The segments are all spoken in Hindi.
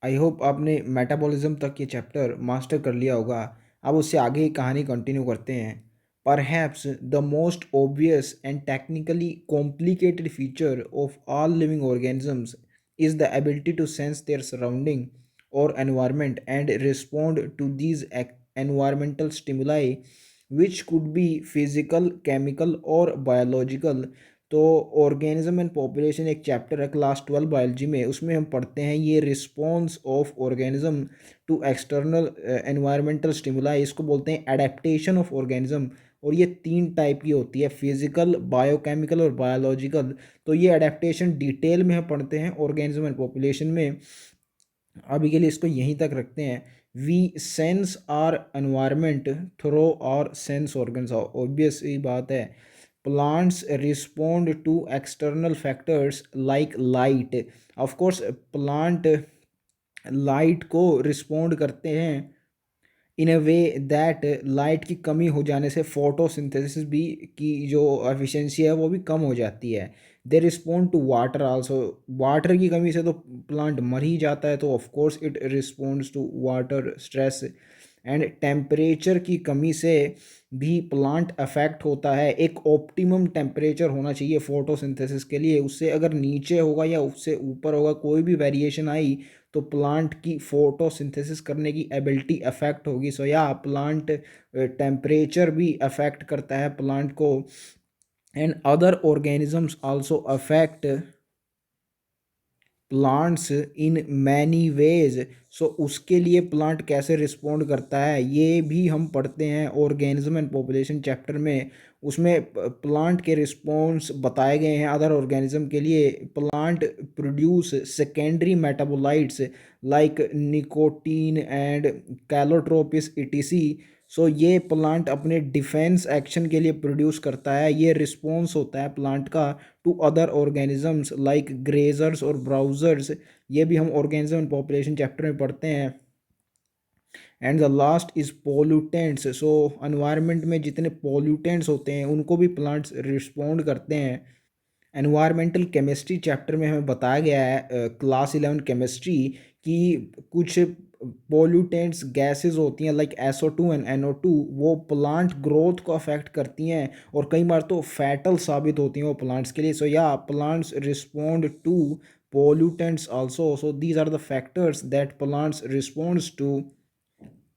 आई होप आपने मेटाबॉलिज्म तक ये चैप्टर मास्टर कर लिया होगा। अब उससे आगे की कहानी कंटिन्यू करते हैं। Perhaps the most obvious and technically complicated feature of all living organisms is the ability to sense their surrounding or environment and respond to these environmental stimuli, which could be physical, chemical or biological। तो ऑर्गेनिज्म एंड पॉपुलेशन एक चैप्टर है क्लास 12 बायोलॉजी में, उसमें हम पढ़ते हैं ये response of organism to external environmental stimuli, इसको बोलते हैं एडेप्टेशन ऑफ ऑर्गेनिज्म। और ये तीन टाइप की होती है, फिजिकल, बायोकेमिकल और बायोलॉजिकल। तो ये एडेप्टेशन डिटेल में हम पढ़ते हैं ऑर्गेनिज्म एंड पॉपुलेशन में। अभी के लिए इसको यहीं तक रखते हैं। We sense our environment through our sense organs, obvious ही बात है। Plants respond to external factors like light. Of course plant light को रिस्पोंड करते हैं इन अ वे दैट लाइट की कमी हो जाने से फोटोसिंथेसिस भी की जो एफिशिएंसी है वो भी कम हो जाती है। They respond to water also, water की कमी से तो प्लांट मर ही जाता है, तो of course it responds to water stress. And temperature की कमी से भी प्लांट अफेक्ट होता है। एक ऑप्टिमम टेम्परेचर होना चाहिए फोटोसिंथेसिस के लिए, उससे अगर नीचे होगा या उससे ऊपर होगा, कोई भी वेरिएशन आई तो प्लांट की फोटोसिंथेसिस करने की एबिलिटी अफेक्ट होगी। सो या प्लांट टेम्परेचर भी अफेक्ट करता है प्लांट को। And other organisms also affect plants in many ways. So उसके लिए प्लांट कैसे रिस्पोंड करता है ये भी हम पढ़ते हैं ऑर्गेनिज्म एंड पॉपुलेशन चैप्टर में। उसमें प्लांट के रिस्पॉन्स बताए गए हैं अदर ऑर्गेनिज्म के लिए। Plant produce secondary metabolites like nicotine and Calotropis ETC. So ये प्लांट अपने डिफेंस एक्शन के लिए प्रोड्यूस करता है, ये रिस्पॉन्स होता है प्लांट का to other organisms like grazers और ब्राउजर्स। ये भी हम ऑर्गेनिज्म एंड पॉपुलेशन चैप्टर में पढ़ते हैं। And the last is pollutants. So environment में जितने पोल्यूटेंट्स होते हैं उनको भी प्लांट्स रिस्पॉन्ड करते हैं। एनवायरमेंटल केमिस्ट्री चैप्टर में हमें बताया गया है क्लास 11 केमिस्ट्री कि कुछ पोल्यूटेंट्स गैसेस होती हैं लाइक SO2 एंड NO2, वो प्लांट ग्रोथ को अफेक्ट करती हैं और कई बार तो फैटल साबित होती हैं वो प्लांट्स के लिए। So yeah plants respond to pollutants also. So these are the factors that plants responds to.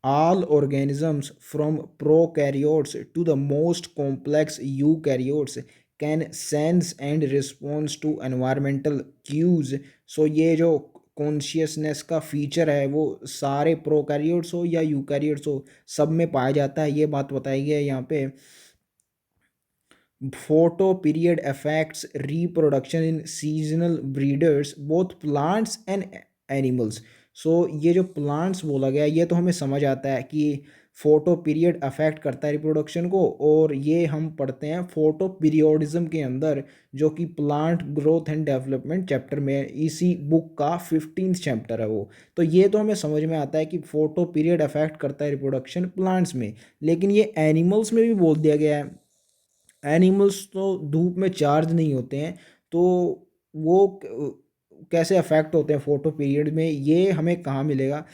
All organisms from prokaryotes to the most complex eukaryotes can sense and respond to environmental cues। सो ये जो कॉन्शियसनेस का फीचर है वो सारे प्रोकैरियोट्स हो या यूकैरियोट्स हो सब में पाया जाता है, ये बात बताई गई है यहाँ पे। Photoperiod affects reproduction in seasonal breeders both plants and animals. So ये जो प्लांट्स बोला गया ये तो हमें समझ आता है कि फोटो पीरियड अफेक्ट करता है रिप्रोडक्शन को, और ये हम पढ़ते हैं फोटो पीरियोडिज्म के अंदर जो कि plant growth and development chapter में इसी बुक का 15th चैप्टर है वो। तो ये तो हमें समझ में आता है कि फोटो पीरियड अफेक्ट करता है रिप्रोडक्शन प्लांट्स में, लेकिन ये एनिमल्स में भी बोल दिया गया है। एनिमल्स तो धूप में चार्ज नहीं होते हैं, तो वो कैसे अफेक्ट होते हैं फोटो पीरियड में, ये हमें कहाँ मिलेगा?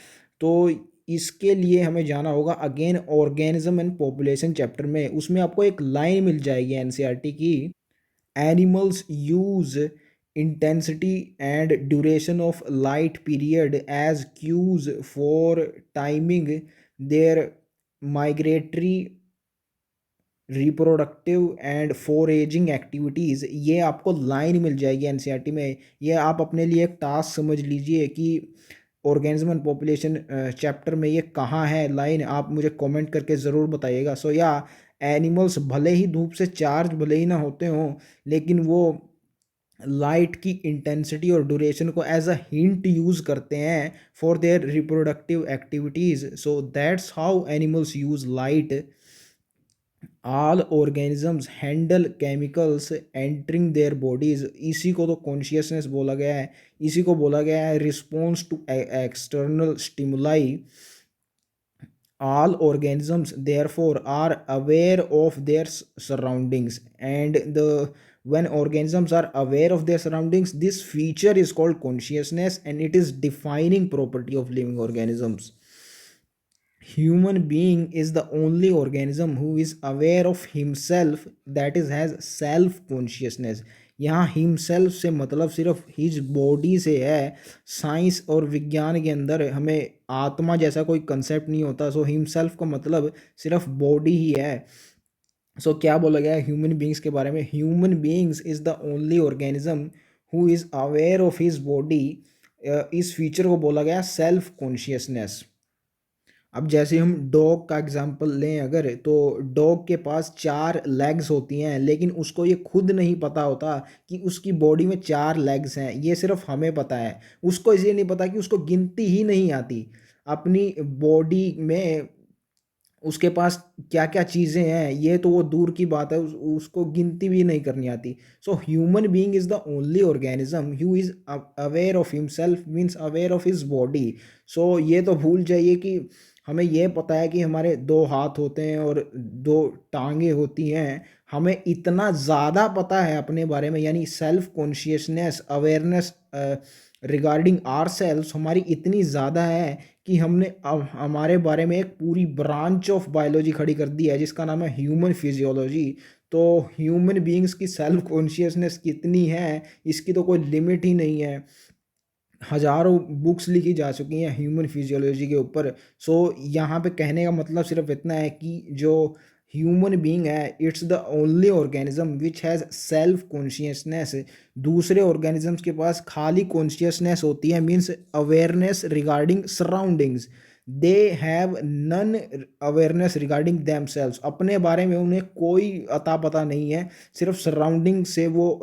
तो इसके लिए हमें जाना होगा again organism and population chapter में। उसमें आपको एक लाइन मिल जाएगी एनसीईआरटी की। Animals use intensity and duration of light period as cues for timing their migratory reproductive and foraging activities. ये आपको लाइन मिल जाएगी एनसीईआरटी में। ये आप अपने लिए एक टास्क समझ लीजिए कि ऑर्गेनिज्म एंड पॉपुलेशन चैप्टर में ये कहाँ है लाइन, आप मुझे कमेंट करके ज़रूर बताइएगा। सो या एनिमल्स भले ही धूप से चार्ज भले ही ना होते हों, लेकिन वो लाइट की इंटेंसिटी और ड्यूरेशन को एज अ हिंट यूज़ करते हैं for their reproductive activities. So that's how animals use light. All organisms handle chemicals entering their bodies. इसी को तो कॉन्शियसनेस बोला गया है, इसी को बोला गया है response to external stimuli. All organisms therefore are aware of their surroundings and the When organisms are aware of their surroundings, this feature is called consciousness, and it is defining property of living organisms. Human being is the only organism who is aware of himself, that is has self consciousness. यहाँ himself से मतलब सिर्फ his body से है। साइंस और विज्ञान के अंदर हमें आत्मा जैसा कोई कंसेप्ट नहीं होता। सो himself का मतलब सिर्फ बॉडी ही है। सो क्या बोला गया है ह्यूमन बींग्स के बारे में? Human beings is the only organism who is aware of his body. इस फीचर को बोला गया सेल्फ कॉन्शियसनेस। अब जैसे हम डॉग का एग्जांपल लें अगर, तो डॉग के पास 4 लेग्स होती हैं, लेकिन उसको ये खुद नहीं पता होता कि उसकी बॉडी में 4 लेग्स हैं। ये सिर्फ हमें पता है। उसको इसलिए नहीं पता कि उसको गिनती ही नहीं आती अपनी बॉडी में। उसके पास क्या क्या चीज़ें हैं ये तो वो दूर की बात है, उसको गिनती भी नहीं करनी आती। So human being is the only organism who is aware of himself, means aware of his body. So ये तो भूल जाइए कि हमें ये पता है कि हमारे 2 हाथ होते हैं और 2 टांगें होती हैं। हमें इतना ज़्यादा पता है अपने बारे में, यानी self consciousness, awareness regarding ourselves हमारी इतनी ज़्यादा है कि हमने अब हमारे बारे में एक पूरी ब्रांच ऑफ बायोलॉजी खड़ी कर दी है जिसका नाम है ह्यूमन फिजियोलॉजी। तो ह्यूमन बीइंग्स की सेल्फ कॉन्शियसनेस कितनी है, इसकी तो कोई लिमिट ही नहीं है। हज़ारों बुक्स लिखी जा चुकी हैं ह्यूमन फिजियोलॉजी के ऊपर। सो यहाँ पे कहने का मतलब सिर्फ इतना है कि जो ह्यूमन बीइंग है, it's the only organism which has self consciousness. दूसरे ऑर्गेनिजम्स के पास खाली कॉन्शियसनेस होती है, means awareness regarding surroundings. They have none awareness regarding themselves. अपने बारे में उन्हें कोई अता पता नहीं है, सिर्फ सराउंडिंग से वो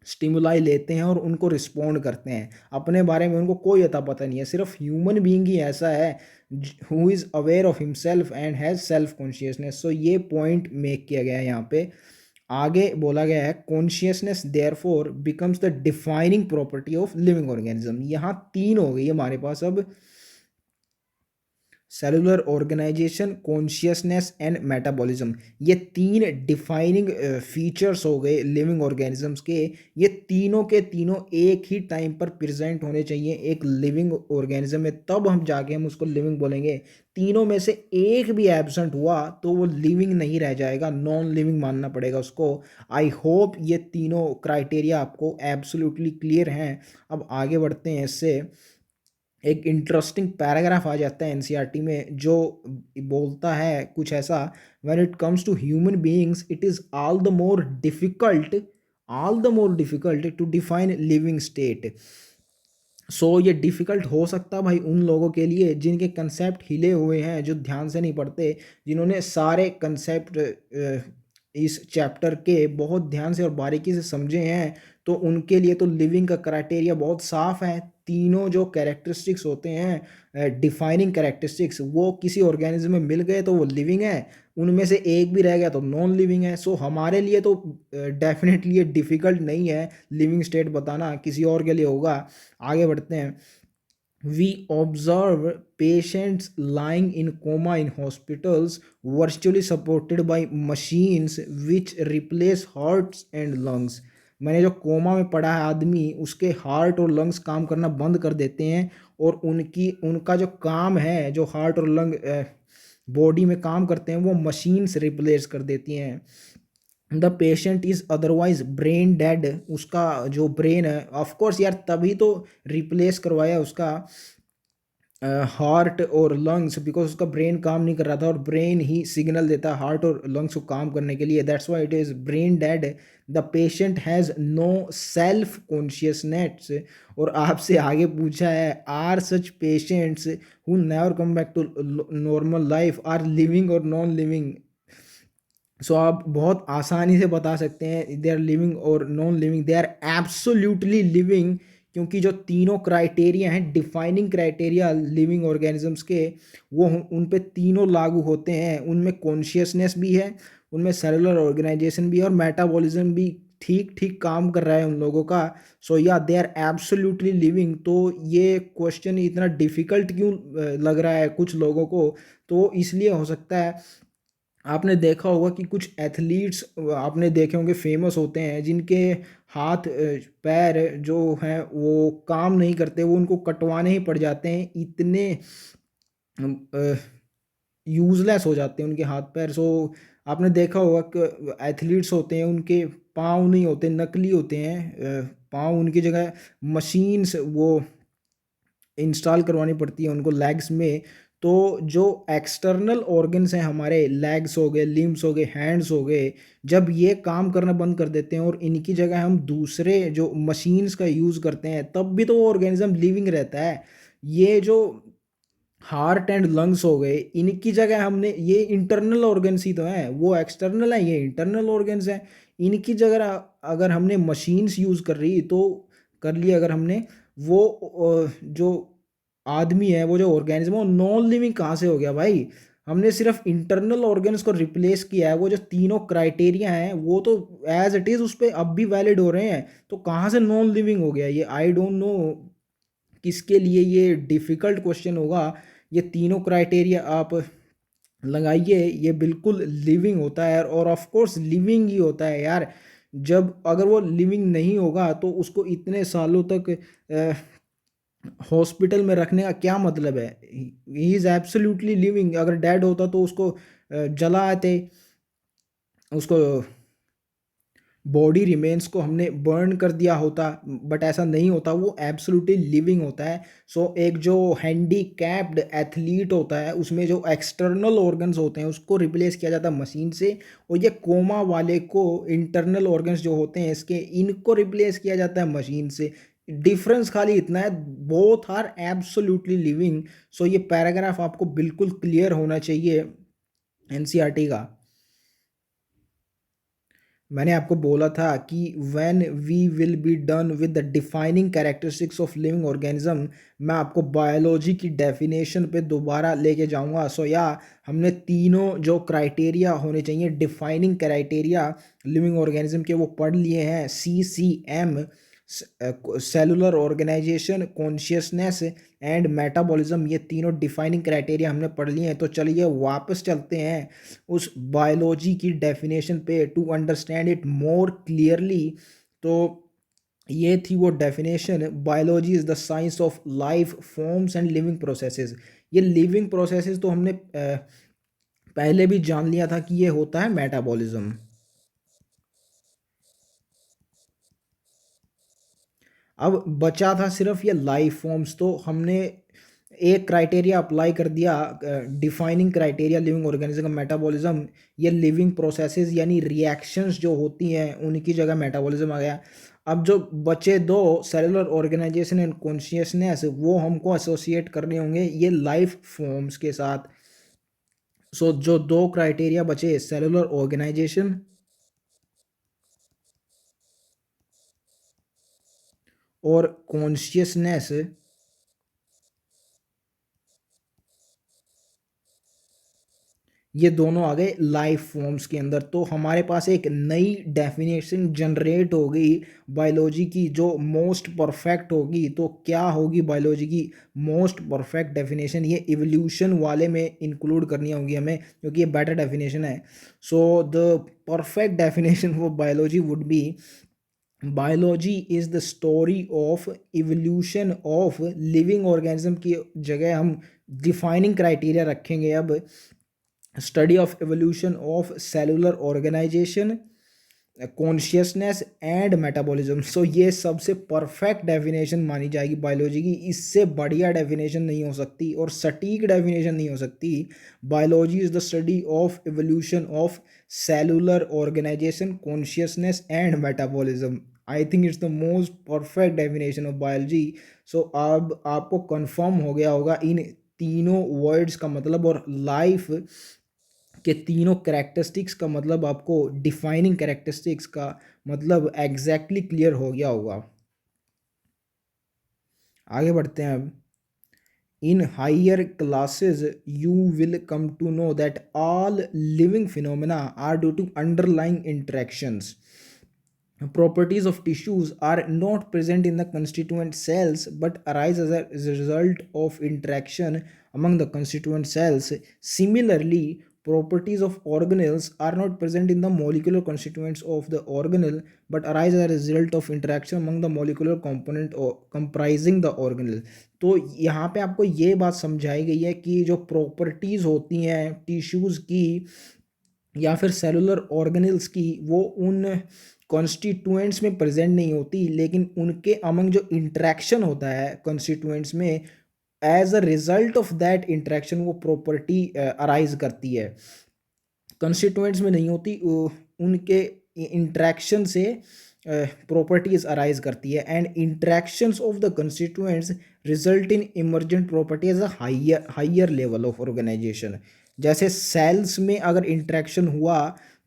स्टिमुलाई लेते हैं और उनको रिस्पोंड करते हैं। अपने बारे में उनको कोई अता पता नहीं है। सिर्फ ह्यूमन बीइंग ही ऐसा है who is aware of himself and has self consciousness. So ये पॉइंट मेक किया गया है यहाँ पे। आगे बोला गया है consciousness therefore becomes the defining property of living organism. यहाँ 3 हो गई हमारे पास अब, cellular organisation, consciousness and metabolism. ये 3 डिफाइनिंग फीचर्स हो गए लिविंग ऑर्गेनिजम्स के। ये तीनों के तीनों एक ही टाइम पर प्रेजेंट होने चाहिए एक लिविंग ऑर्गेनिज्म में, तब हम जाके हम उसको लिविंग बोलेंगे। तीनों में से एक भी एब्सेंट हुआ तो वो लिविंग नहीं रह जाएगा, नॉन लिविंग मानना पड़ेगा उसको। आई होप ये तीनों क्राइटेरिया आपको एब्सोल्युटली क्लियर हैं। अब आगे बढ़ते हैं इससे। एक इंटरेस्टिंग पैराग्राफ आ जाता है एनसीईआरटी में जो बोलता है कुछ ऐसा, when it comes to human beings it is all the more difficult to define living state. So ये डिफ़िकल्ट हो सकता भाई उन लोगों के लिए जिनके कंसेप्ट हिले हुए हैं, जो ध्यान से नहीं पढ़ते, जिन्होंने सारे कंसेप्ट इस चैप्टर के बहुत ध्यान से और बारीकी से समझे हैं। तो उनके लिए तो लिविंग का क्राइटेरिया बहुत साफ है। तीनों जो कैरेक्टरिस्टिक्स होते हैं, डिफाइनिंग कैरेक्टरिस्टिक्स, वो किसी ऑर्गेनिज्म में मिल गए तो वो लिविंग है, उनमें से एक भी रह गया तो नॉन लिविंग है। सो हमारे लिए तो डेफिनेटली ये डिफ़िकल्ट नहीं है लिविंग स्टेट बताना, किसी और के लिए होगा। आगे बढ़ते हैं। We observe patients lying in coma in hospitals virtually supported by machines which replace hearts and lungs. मैंने जो कोमा में पड़ा है आदमी, उसके हार्ट और लंग्स काम करना बंद कर देते हैं और उनका जो काम है, जो हार्ट और लंग बॉडी में काम करते हैं, वो मशीन्स रिप्लेस कर देती हैं। The patient is otherwise brain dead. उसका जो ब्रेन है, ऑफ कोर्स यार तभी तो रिप्लेस करवाया उसका हार्ट और लंग्स, बिकॉज उसका ब्रेन काम नहीं कर रहा था और ब्रेन ही सिग्नल देता है हार्ट और लंग्स को काम करने के लिए। That's why it is brain dead. The patient has no self consciousness. और आपसे आगे पूछा है, are such patients who never come back to normal life are living or non living. सो आप बहुत आसानी से बता सकते हैं they are living or non living. They are absolutely living, क्योंकि जो तीनों क्राइटेरिया हैं डिफाइनिंग क्राइटेरिया लिविंग ऑर्गेनिजम्स के, वो उन पे तीनों लागू होते हैं। उनमें कॉन्शियसनेस भी है, उनमें सेलुलर ऑर्गेनाइजेशन भी है और मेटाबॉलिज्म भी ठीक ठीक काम कर रहा है उन लोगों का। सो या दे आर एब्सोल्युटली लिविंग। तो ये क्वेश्चन इतना डिफ़िकल्ट क्यों लग रहा है कुछ लोगों को? तो इसलिए हो सकता है आपने देखा होगा कि कुछ एथलीट्स आपने देखे होंगे फेमस होते हैं जिनके हाथ पैर जो हैं वो काम नहीं करते, वो उनको कटवाने ही पड़ जाते हैं, इतने यूज़लेस हो जाते हैं उनके हाथ पैर। सो आपने देखा होगा कि एथलीट्स होते हैं उनके पाँव नहीं होते, नकली होते हैं पाँव, उनकी जगह मशीन्स वो इंस्टॉल करवानी पड़ती है उनको लेग्स में। तो जो एक्सटर्नल ऑर्गन्स हैं हमारे, लेग्स हो गए, लिम्स हो गए, हैंड्स हो गए, जब ये काम करना बंद कर देते हैं और इनकी जगह हम दूसरे जो मशीन्स का यूज़ करते हैं, तब भी तो वो ऑर्गेनिज्म लिविंग रहता है। ये जो हार्ट एंड लंग्स हो गए, इनकी जगह हमने ये इंटरनल ऑर्गन्स ही तो हैं, वो एक्सटर्नल है, ये इंटरनल ऑर्गन्स हैं। इनकी जगह अगर हमने मशीन्स यूज़ कर रही तो कर ली अगर हमने, वो जो आदमी है, वो जो ऑर्गेनिज्म है, वो नॉन लिविंग कहाँ से हो गया भाई? हमने सिर्फ इंटरनल ऑर्गन्स को रिप्लेस किया है, वो जो तीनों क्राइटेरिया हैं वो तो एज इट इज़ उस पर अब भी वैलिड हो रहे हैं, तो कहाँ से नॉन लिविंग हो गया ये? आई डोंट नो किसके लिए ये डिफ़िकल्ट क्वेश्चन होगा। ये तीनों क्राइटेरिया आप लगाइए, ये बिल्कुल लिविंग होता है और ऑफ कोर्स लिविंग ही होता है यार। जब अगर वो लिविंग नहीं होगा तो उसको इतने सालों तक हॉस्पिटल में रखने का क्या मतलब है? He is absolutely living. अगर डेड होता तो उसको जला आते, उसको बॉडी रिमेन्स को हमने बर्न कर दिया होता, बट ऐसा नहीं होता, वो एब्सोल्युटली लिविंग होता है। सो एक जो हैंडीकैप्ड एथलीट होता है उसमें जो एक्सटर्नल ऑर्गन्स होते हैं उसको रिप्लेस किया जाता है मशीन से, और ये कोमा वाले को इंटरनल ऑर्गन्स जो होते हैं इसके, इनको रिप्लेस किया जाता है मशीन से। डिफरेंस खाली इतना है, बोथ आर एब्सोल्युटली लिविंग। सो ये पैराग्राफ आपको बिल्कुल क्लियर होना चाहिए एनसीईआरटी का। मैंने आपको बोला था कि when we will be done with the defining characteristics of living organism, मैं आपको बायोलॉजी की डेफिनेशन पे दोबारा लेके जाऊंगा। सो या हमने तीनों जो क्राइटेरिया होने चाहिए, डिफाइनिंग क्राइटेरिया लिविंग ऑर्गेनिज्म के, वो पढ़ लिए हैं। CCM, cellular organisation, consciousness and metabolism, ये तीनों डिफाइनिंग क्राइटेरिया हमने पढ़ लिए हैं। तो चलिए वापस चलते हैं उस बायोलॉजी की डेफिनेशन पे to understand it more clearly. तो ये थी वो definition, biology is the science of life forms and living processes. ये लिविंग प्रोसेसेस तो हमने पहले भी जान लिया था कि ये होता है मेटाबॉलिज्म। अब बचा था सिर्फ ये लाइफ फॉर्म्स, तो हमने एक क्राइटेरिया अप्लाई कर दिया, डिफाइनिंग क्राइटेरिया लिविंग ऑर्गेनिज्म का, मेटाबॉलिज्म। ये लिविंग प्रोसेसेस यानी रिएक्शंस जो होती हैं उनकी जगह मेटाबॉलिज्म आ गया। अब जो बचे दो, सेलुलर ऑर्गेनाइजेशन एंड कॉन्शियसनेस, वो हमको एसोसिएट करने होंगे ये लाइफ फॉर्म्स के साथ। सो जो दो क्राइटेरिया बचे, सेलुलर ऑर्गेनाइजेशन और कॉन्शियसनेस, ये दोनों आ गए लाइफ फॉर्म्स के अंदर। तो हमारे पास एक नई डेफिनेशन जनरेट हो गई बायोलॉजी की, जो मोस्ट परफेक्ट होगी। तो क्या होगी बायोलॉजी की मोस्ट परफेक्ट डेफिनेशन? ये इवोल्यूशन वाले में इंक्लूड करनी होगी हमें, क्योंकि ये बेटर डेफिनेशन है। So the perfect definition for biology would be, biology is the story of evolution of living organism की जगह हम डिफाइनिंग क्राइटेरिया रखेंगे अब, study of evolution of cellular organisation, consciousness and metabolism. So ये सबसे परफेक्ट डेफिनेशन मानी जाएगी बायोलॉजी की। इससे बढ़िया डेफिनेशन नहीं हो सकती और सटीक डेफिनेशन नहीं हो सकती। Biology is the study of evolution of cellular organisation, consciousness and metabolism. I think it's the most perfect definition of biology. So अब आपको कंफर्म हो गया होगा इन तीनों वर्ड्स का मतलब, और लाइफ के तीनों कैरेक्टरिस्टिक्स का मतलब, आपको डिफाइनिंग कैरेक्टरिस्टिक्स का मतलब एग्जैक्टली क्लियर हो गया होगा। आगे बढ़ते हैं अब। In higher classes you will come to know that all living phenomena are due to underlying interactions. Properties of tissues are not present in the constituent cells but arise as a result of interaction among the constituent cells. Similarly, properties of organelles are not present in the molecular constituents of the organelle but arise as a result of interaction among the molecular component or comprising the organelle। तो यहाँ पे आपको ये बात समझाई गई है कि जो प्रॉपर्टीज़ होती हैं टिश्यूज़ की या फिर सेलुलर ऑर्गेनल्स की वो उन कॉन्स्टिट्यूएंट्स में प्रेजेंट नहीं होती, लेकिन उनके अमंग जो इंट्रैक्शन होता है कॉन्स्टिट्यूएंट्स में, as a result of that interaction वो प्रॉपर्टी अराइज करती है। कॉन्स्टिट्यूएंट्स में नहीं होती, उनके इंट्रैक्शन से प्रॉपर्टीज अराइज करती है। And interactions of the constituents result in emergent property as a higher level of organisation. जैसे सेल्स में अगर इंट्रैक्शन हुआ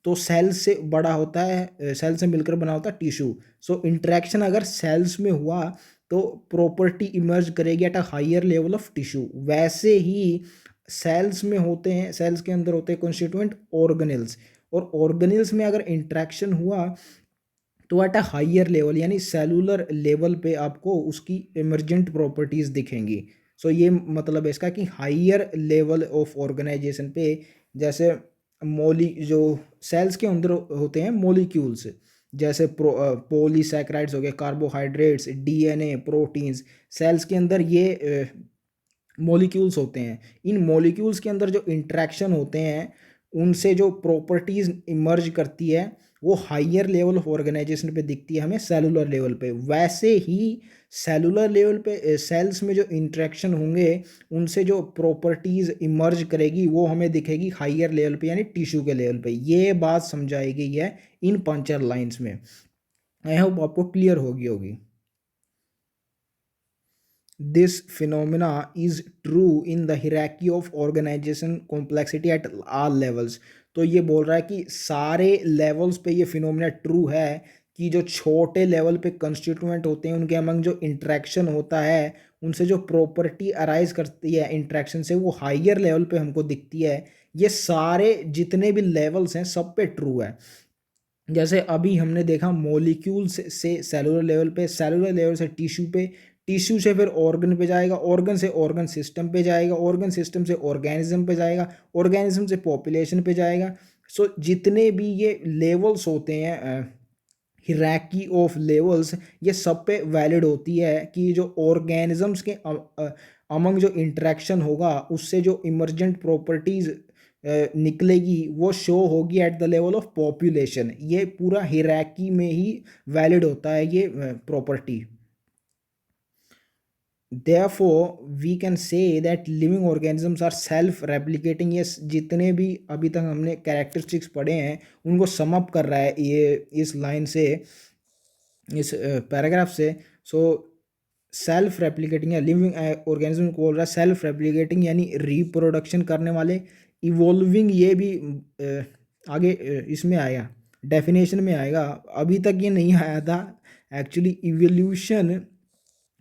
तो सेल से बड़ा होता है, सेल से मिलकर बना होता है टिश्यू। सो इंट्रैक्शन अगर सेल्स में हुआ तो प्रॉपर्टी इमर्ज करेगी at a higher level of tissue. वैसे ही सेल्स में होते हैं, सेल्स के अंदर होते हैं कॉन्स्टिट्यूएंट ऑर्गेनेल्स, और ऑर्गेनेल्स में अगर इंट्रैक्शन हुआ तो एट अ हाइयर लेवल यानी सेलुलर लेवल पे आपको उसकी इमर्जेंट प्रॉपर्टीज़ दिखेंगी। सो ये मतलब है इसका कि हाइयर लेवल ऑफ ऑर्गेनाइजेशन पे, जैसे जो सेल्स के अंदर होते हैं मॉलिक्यूल्स, जैसे पॉलीसैकेराइड्स हो गए, कार्बोहाइड्रेट्स, डीएनए, प्रोटीन्स, सेल्स के अंदर ये मॉलिक्यूल्स होते हैं। इन मॉलिक्यूल्स के अंदर जो इंट्रैक्शन होते हैं उनसे जो प्रॉपर्टीज़ इमर्ज करती है वो हाइयर लेवल ऑफ ऑर्गेनाइजेशन पे दिखती है हमें सेलुलर लेवल पे। वैसे ही सेलुलर लेवल पे सेल्स में जो इंट्रैक्शन होंगे उनसे जो प्रॉपर्टीज़ इमर्ज करेगी वो हमें दिखेगी हाइयर लेवल पे यानी टिश्यू के लेवल पे। ये बात समझाई गई है इन पंचर लाइंस में। आई होप आपको क्लियर होगी। This phenomena is true in the hierarchy of organization complexity at all levels। तो ये बोल रहा है कि सारे लेवल्स पे ये फिनोमिना ट्रू है कि जो छोटे लेवल पे कंस्टिट्यूएंट होते हैं उनके अमंग जो इंट्रैक्शन होता है उनसे जो प्रॉपर्टी अराइज करती है इंट्रैक्शन से वो हाइयर लेवल पे हमको दिखती है। ये सारे जितने भी लेवल्स हैं सब पे ट्रू है। जैसे अभी हमने देखा मॉलिक्यूल से सेलुलर लेवल पे, सेलुलर लेवल से टिश्यू पे, टिश्यू से फिर ऑर्गन पे जाएगा, ऑर्गन से ऑर्गन सिस्टम पे जाएगा, ऑर्गन सिस्टम से ऑर्गेनिज्म पे जाएगा, ऑर्गेनिज्म से पॉपुलेशन पे जाएगा। सो जितने भी ये लेवल्स होते हैं हिराकी ऑफ लेवल्स, ये सब पे वैलिड होती है कि जो ऑर्गेनिजम्स के अमंग जो इंटरेक्शन होगा उससे जो इमर्जेंट प्रॉपर्टीज़ निकलेगी वो शो होगी at the level of population. ये पूरा हिराकी में ही वैलिड होता है ये property. Therefore, we can say that living organisms are self-replicating। ये जितने भी अभी तक हमने कैरेक्टरिस्टिक्स पढ़े हैं उनको सम अप कर रहा है ये इस लाइन से, इस पैराग्राफ से। सो सेल्फ रेप्लिकेटिंग या लिविंग ऑर्गेनिज्म को बोल रहा है सेल्फ रेप्लिकेटिंग यानी रिप्रोडक्शन करने वाले। इवॉल्विंग ये भी आगे इसमें आएगा, डेफिनेशन में आएगा, अभी तक ये नहीं आया था एक्चुअली। इवोल्यूशन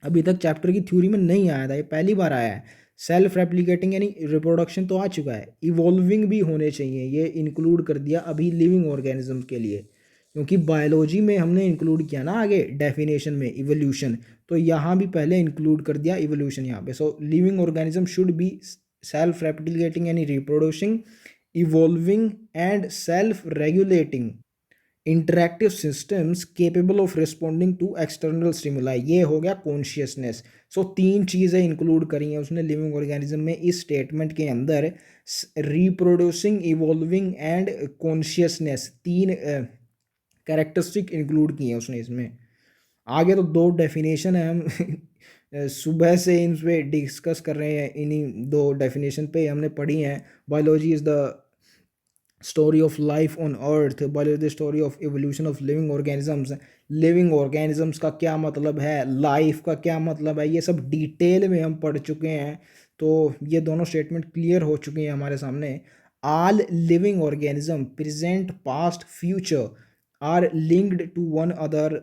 अभी तक चैप्टर की थ्योरी में नहीं आया था, ये पहली बार आया है। सेल्फ रेप्लिकेटिंग यानी रिप्रोडक्शन तो आ चुका है, इवॉल्विंग भी होने चाहिए, ये इंक्लूड कर दिया अभी लिविंग ऑर्गेनिज्म के लिए, क्योंकि बायोलॉजी में हमने इंक्लूड किया ना आगे डेफिनेशन में इवोल्यूशन, तो यहाँ भी पहले इंक्लूड कर दिया इवोल्यूशन यहाँ पे। So living organism should be self replicating यानी reproducing, evolving and self regulating interactive systems capable of responding to external stimuli. ये हो गया कॉन्शियसनेस। सो तीन चीज़ें इंक्लूड करी हैं उसने लिविंग ऑर्गेनिज्म में इस स्टेटमेंट के अंदर, रिप्रोड्यूसिंग, इवॉल्विंग एंड कॉन्शियसनेस, तीन कैरेक्टरिस्टिक इंक्लूड की हैं उसने इसमें। आगे तो दो डेफिनेशन है, हम सुबह से इन पे डिस्कस कर रहे हैं, इन्हीं दो डेफिनेशन पे हमने पढ़ी हैं। Biology is the story of life on earth, biology the story of evolution of living organisms. Living organisms का क्या मतलब है, लाइफ का क्या मतलब है, ये सब डिटेल में हम पढ़ चुके हैं। तो ये दोनों स्टेटमेंट क्लियर हो चुके हैं हमारे सामने। All living organism present past future are linked to one another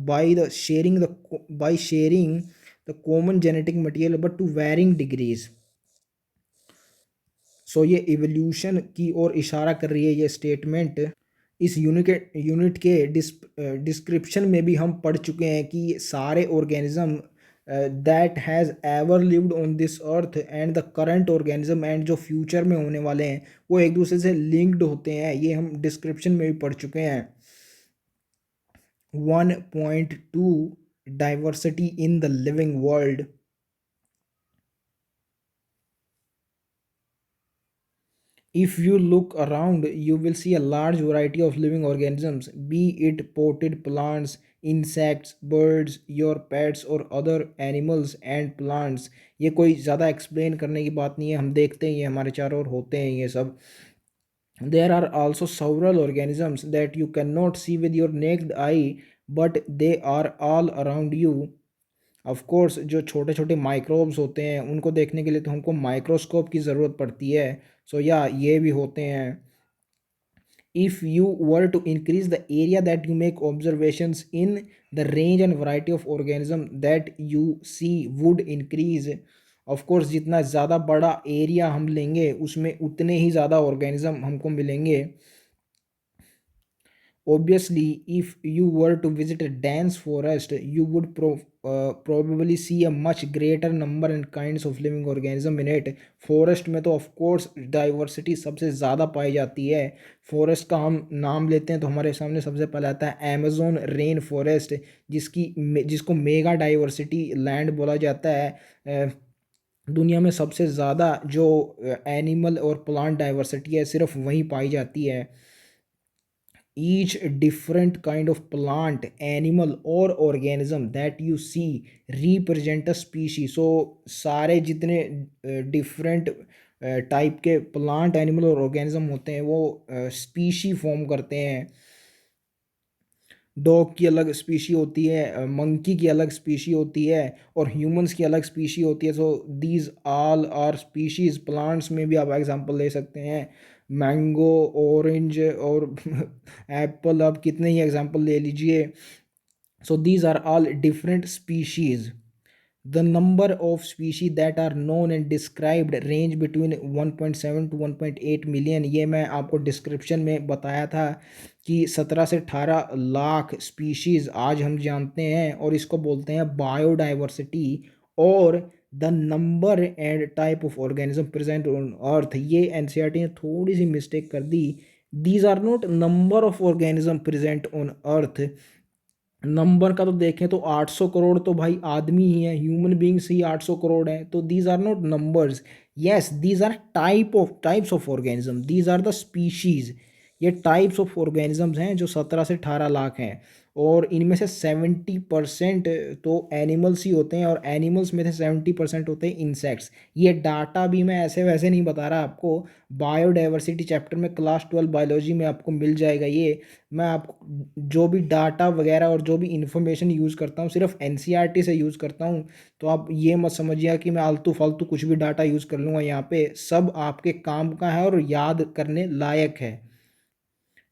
by sharing the common genetic material but to varying degrees। सो ये इवोल्यूशन की ओर इशारा कर रही है ये स्टेटमेंट। इस यूनिट के डिस्क्रिप्शन में भी हम पढ़ चुके हैं कि सारे organism that has ever lived on this earth and the current organism and जो फ्यूचर में होने वाले हैं वो एक दूसरे से लिंक्ड होते हैं, ये हम डिस्क्रिप्शन में भी पढ़ चुके हैं। 1.2 diversity in the living world. If you look around, you will see a large variety of living organisms, be it potted plants, insects, birds, your pets or other animals and plants। ये कोई ज़्यादा एक्सप्लेन करने की बात नहीं है, हम देखते हैं ये हमारे चारों ओर होते हैं ये सब। There are also several organisms that you cannot see with your naked eye, but they are all around you। Of course जो छोटे छोटे माइक्रोब्स होते हैं उनको देखने के लिए तो हमको माइक्रोस्कोप की ज़रूरत पड़ती है। सो या ये भी होते हैं। if you were to increase the area that you make observations in, the range and variety of organism that you see would increase। Of course जितना ज़्यादा बड़ा एरिया हम लेंगे उसमें उतने ही ज़्यादा ऑर्गेनिज्म हमको मिलेंगे। Obviously, if you were to visit a dense forest, you would probably see a much greater number and kinds of living organism in it। Forest में तो ऑफ कोर्स डाइवर्सिटी सबसे ज़्यादा पाई जाती है। फॉरेस्ट का हम नाम लेते हैं तो हमारे सामने सबसे पहले आता है अमेज़न रेन फॉरेस्ट, जिसको मेगा डाइवर्सिटी लैंड बोला जाता है। दुनिया में सबसे ज़्यादा जो एनिमल और प्लांट डाइवर्सिटी है सिर्फ वहीं पाई जाती है। each different kind of plant, animal or organism that you see represent a species। so सारे जितने डिफरेंट टाइप के प्लांट एनिमल और ऑर्गेनिज्म होते हैं वो स्पीशी फॉर्म करते हैं। डॉग की अलग स्पीशी होती है, मंकी की अलग स्पीशी होती है और ह्यूमंस की अलग स्पीशी होती है। So these all are species. Plants में भी आप एग्जांपल ले सकते हैं, मैंगो, ऑरेंज और एप्पल, आप कितने ही एग्जांपल ले लीजिए। So these are all different species. The number of species that are known and described range between 1.7 to 1.8 million। ये मैं आपको डिस्क्रिप्शन में बताया था कि 17 से 18 लाख स्पीशीज़ आज हम जानते हैं और इसको बोलते हैं बायोडाइवर्सिटी। और the number and type of organism present on earth, ये एनसीईआरटी ने थोड़ी सी मिस्टेक कर दी। These are not number of organism present on earth. Number का तो देखें तो 800 करोड़ तो भाई आदमी ही है, ह्यूमन बींग्स ही 800 करोड़ है। तो these are not numbers, yes these are types of organism, these are the species. ये टाइप्स ऑफ ऑर्गेनिजम्स हैं जो 17 से 18 लाख हैं और इनमें से 70% तो एनिमल्स ही होते हैं और एनिमल्स में से 70% होते हैं इंसेक्ट्स। ये डाटा भी मैं ऐसे वैसे नहीं बता रहा आपको, बायोडाइवर्सिटी चैप्टर में क्लास 12 बायोलॉजी में आपको मिल जाएगा ये। मैं आपको जो भी डाटा वगैरह और जो भी इन्फॉर्मेशन यूज़ करता हूँ सिर्फ एनसीईआरटी से यूज़ करता हूँ। तो आप ये मत समझिए कि मैं आलतू फालतू कुछ भी डाटा यूज़ कर लूँगा, यहाँ पे सब आपके काम का है और याद करने लायक है।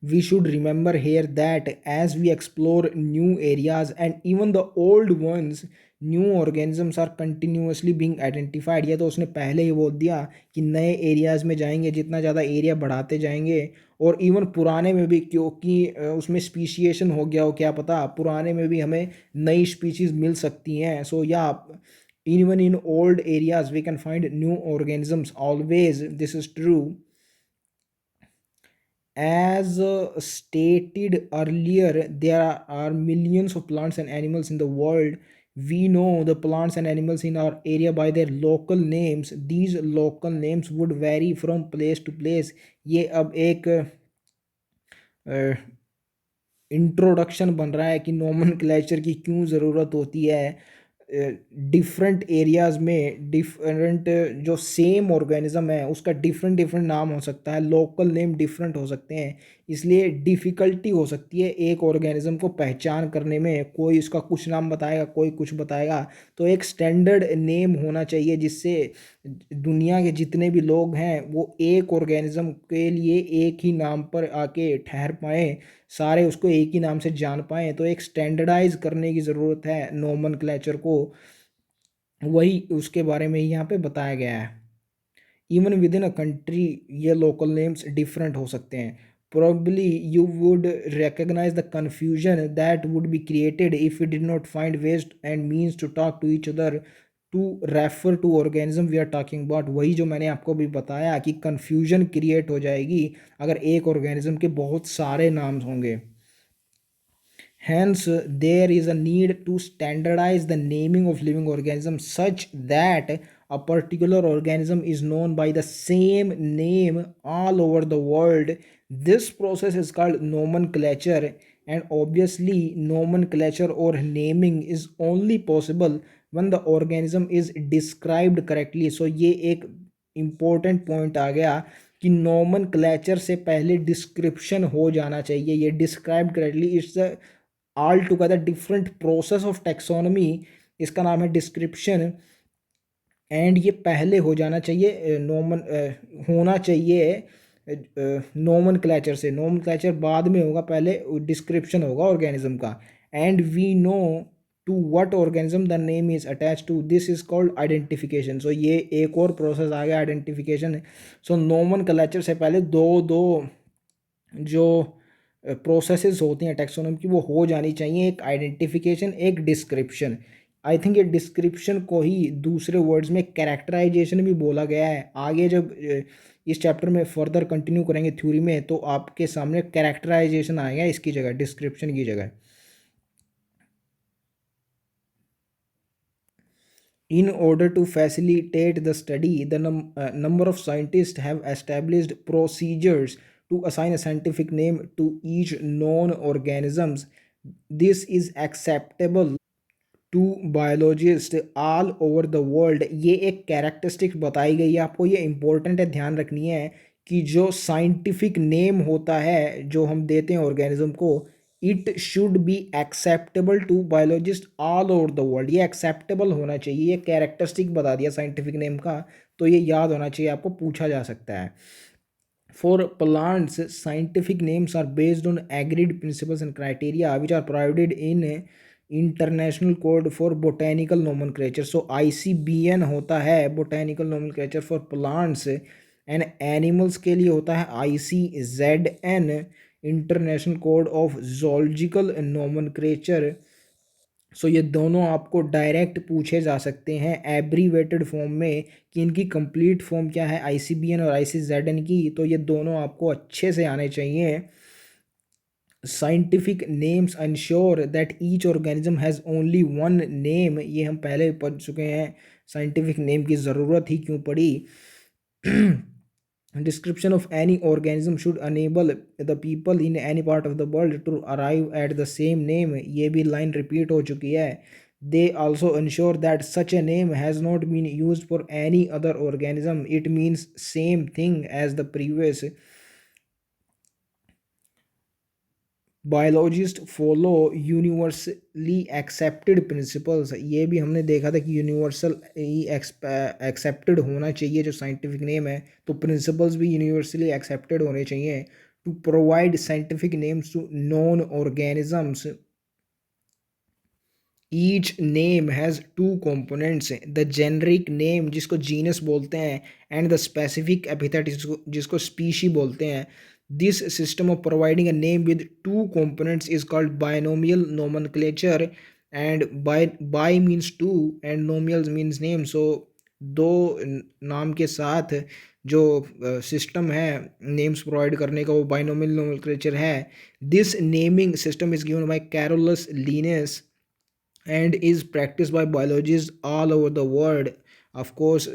We should remember here that as we explore new areas and even the old ones, new organisms are continuously being identified। या तो उसने पहले ही बोल दिया कि नए एरियाज़ में जाएंगे, जितना ज़्यादा एरिया बढ़ाते जाएंगे और इवन पुराने में भी, क्योंकि उसमें स्पीशिएशन हो गया हो, क्या पता पुराने में भी हमें नई स्पीशीज़ मिल सकती हैं। So yeah even in old areas we can find new organisms always, this is true. As stated earlier, there are millions of plants and animals in the world. We know the plants and animals in our area by their local names. These local names would vary from place to place। ये अब एक इंट्रोडक्शन बन रहा है कि नोमेनक्लेचर की क्यों ज़रूरत होती है। डिफरेंट एरियाज़ में डिफरेंट जो सेम ऑर्गेनिज्म है उसका डिफरेंट डिफरेंट नाम हो सकता है, लोकल नेम डिफरेंट हो सकते हैं, इसलिए डिफ़िकल्टी हो सकती है एक ऑर्गेनिज्म को पहचान करने में। कोई उसका कुछ नाम बताएगा, कोई कुछ बताएगा। तो एक स्टैंडर्ड नेम होना चाहिए जिससे दुनिया के जितने भी लोग हैं वो एक ऑर्गेनिज्म के लिए एक ही नाम पर आके ठहर पाएँ, सारे उसको एक ही नाम से जान पाएँ। तो एक स्टैंडर्डाइज करने की ज़रूरत है नोमेनक्लेचर को, वही उसके बारे में ही यहाँ पे बताया गया है। Even with in a country ये लोकल नेम्स डिफरेंट हो सकते हैं। probably you would recognize the confusion that would be created if we did not find ways and means to talk to each other to refer to organism we are talking about। वही जो मैंने आपको भी बताया कि confusion create हो जाएगी अगर एक organism के बहुत सारे नाम होंगे। Hence, there is a need to standardize the naming of living organisms such that a particular organism is known by the same name all over the world. This process is called nomenclature, and obviously, nomenclature or naming is only possible when the organism is described correctly. So, ये एक important point आ गया कि nomenclature से पहले description हो जाना चाहिए। ये described correctly, it's a all together different process of taxonomy. इसका नाम है डिस्क्रिप्शन, एंड ये पहले हो जाना चाहिए नॉमन होना चाहिए नोमन क्लैचर से। नोमन क्लैचर बाद में होगा, पहले डिस्क्रिप्शन होगा ऑर्गेनिज्म का। And we know to what organism the name is attach to, this is called identification. So ये एक और प्रोसेस आ गया आइडेंटिफिकेशन। सो नोमन क्लैचर से पहले दो दो जो प्रोसेसेस होती हैं टैक्सोनॉमी की वो हो जानी चाहिए, एक आइडेंटिफिकेशन एक डिस्क्रिप्शन। आई थिंक ये डिस्क्रिप्शन को ही दूसरे वर्ड्स में कैरेक्टराइजेशन भी बोला गया है। आगे जब इस चैप्टर में फर्दर कंटिन्यू करेंगे थ्योरी में तो आपके सामने कैरेक्टराइजेशन आएगा इसकी जगह, डिस्क्रिप्शन की जगह। In order to facilitate the study, the number of scientists have established procedures to assign a scientific name to each known organisms. This is acceptable to biologist all over the world. ये एक कैरेक्टरिस्टिक्स बताई गई है आपको, ये इंपॉर्टेंट है, ध्यान रखनी है कि जो साइंटिफिक नेम होता है जो हम देते हैं ऑर्गेनिज्म को, it should be acceptable to biologist all over the world. ये एक्सेप्टेबल होना चाहिए, ये कैरेक्टरिस्टिक बता दिया साइंटिफिक नेम का, तो ये याद होना चाहिए, आपको पूछा जा सकता है। For plants, scientific names are based on agreed principles and criteria which are provided in International Code for Botanical Nomenclature. So ICBN होता है Botanical Nomenclature for Plants, and Animals के लिए होता है ICZN International Code of Zoological Nomenclature। सो ये दोनों आपको डायरेक्ट पूछे जा सकते हैं एब्रीवेटेड फॉर्म में कि इनकी कंप्लीट फॉर्म क्या है, ICBN और ICZN की। तो ये दोनों आपको अच्छे से आने चाहिए। Scientific names ensure that each organism has only one name, ये हम पहले पढ़ चुके हैं, साइंटिफिक नेम की ज़रूरत ही क्यों पड़ी। Description of any organism should enable the people in any part of the world to arrive at the same name, ये भी line repeat हो चुकी है। They also ensure that such a name has not been used for any other organism, it means same thing as the previous। Biologist follow universally accepted principles, ये भी हमने देखा था कि यूनिवर्सल ही एक्सेप्टेड होना चाहिए जो साइंटिफिक नेम है, तो प्रिंसिपल्स भी यूनिवर्सली एक्सेप्टेड होने चाहिए। To provide scientific names to known organisms, each name has two components, the generic name जिसको जीनस बोलते हैं एंड द स्पेसिफिक एपिथेट जिसको स्पीशी बोलते हैं। This system of providing a name with two components is called binomial nomenclature, and by means two and nomial means name। So दो नाम के साथ जो सिस्टम है नेम्स प्रोवाइड करने का वो बाइनोमियल नोमेनक्लेचर है। This naming system is given by Carolus Linus and is practiced by biologists all over the world। of course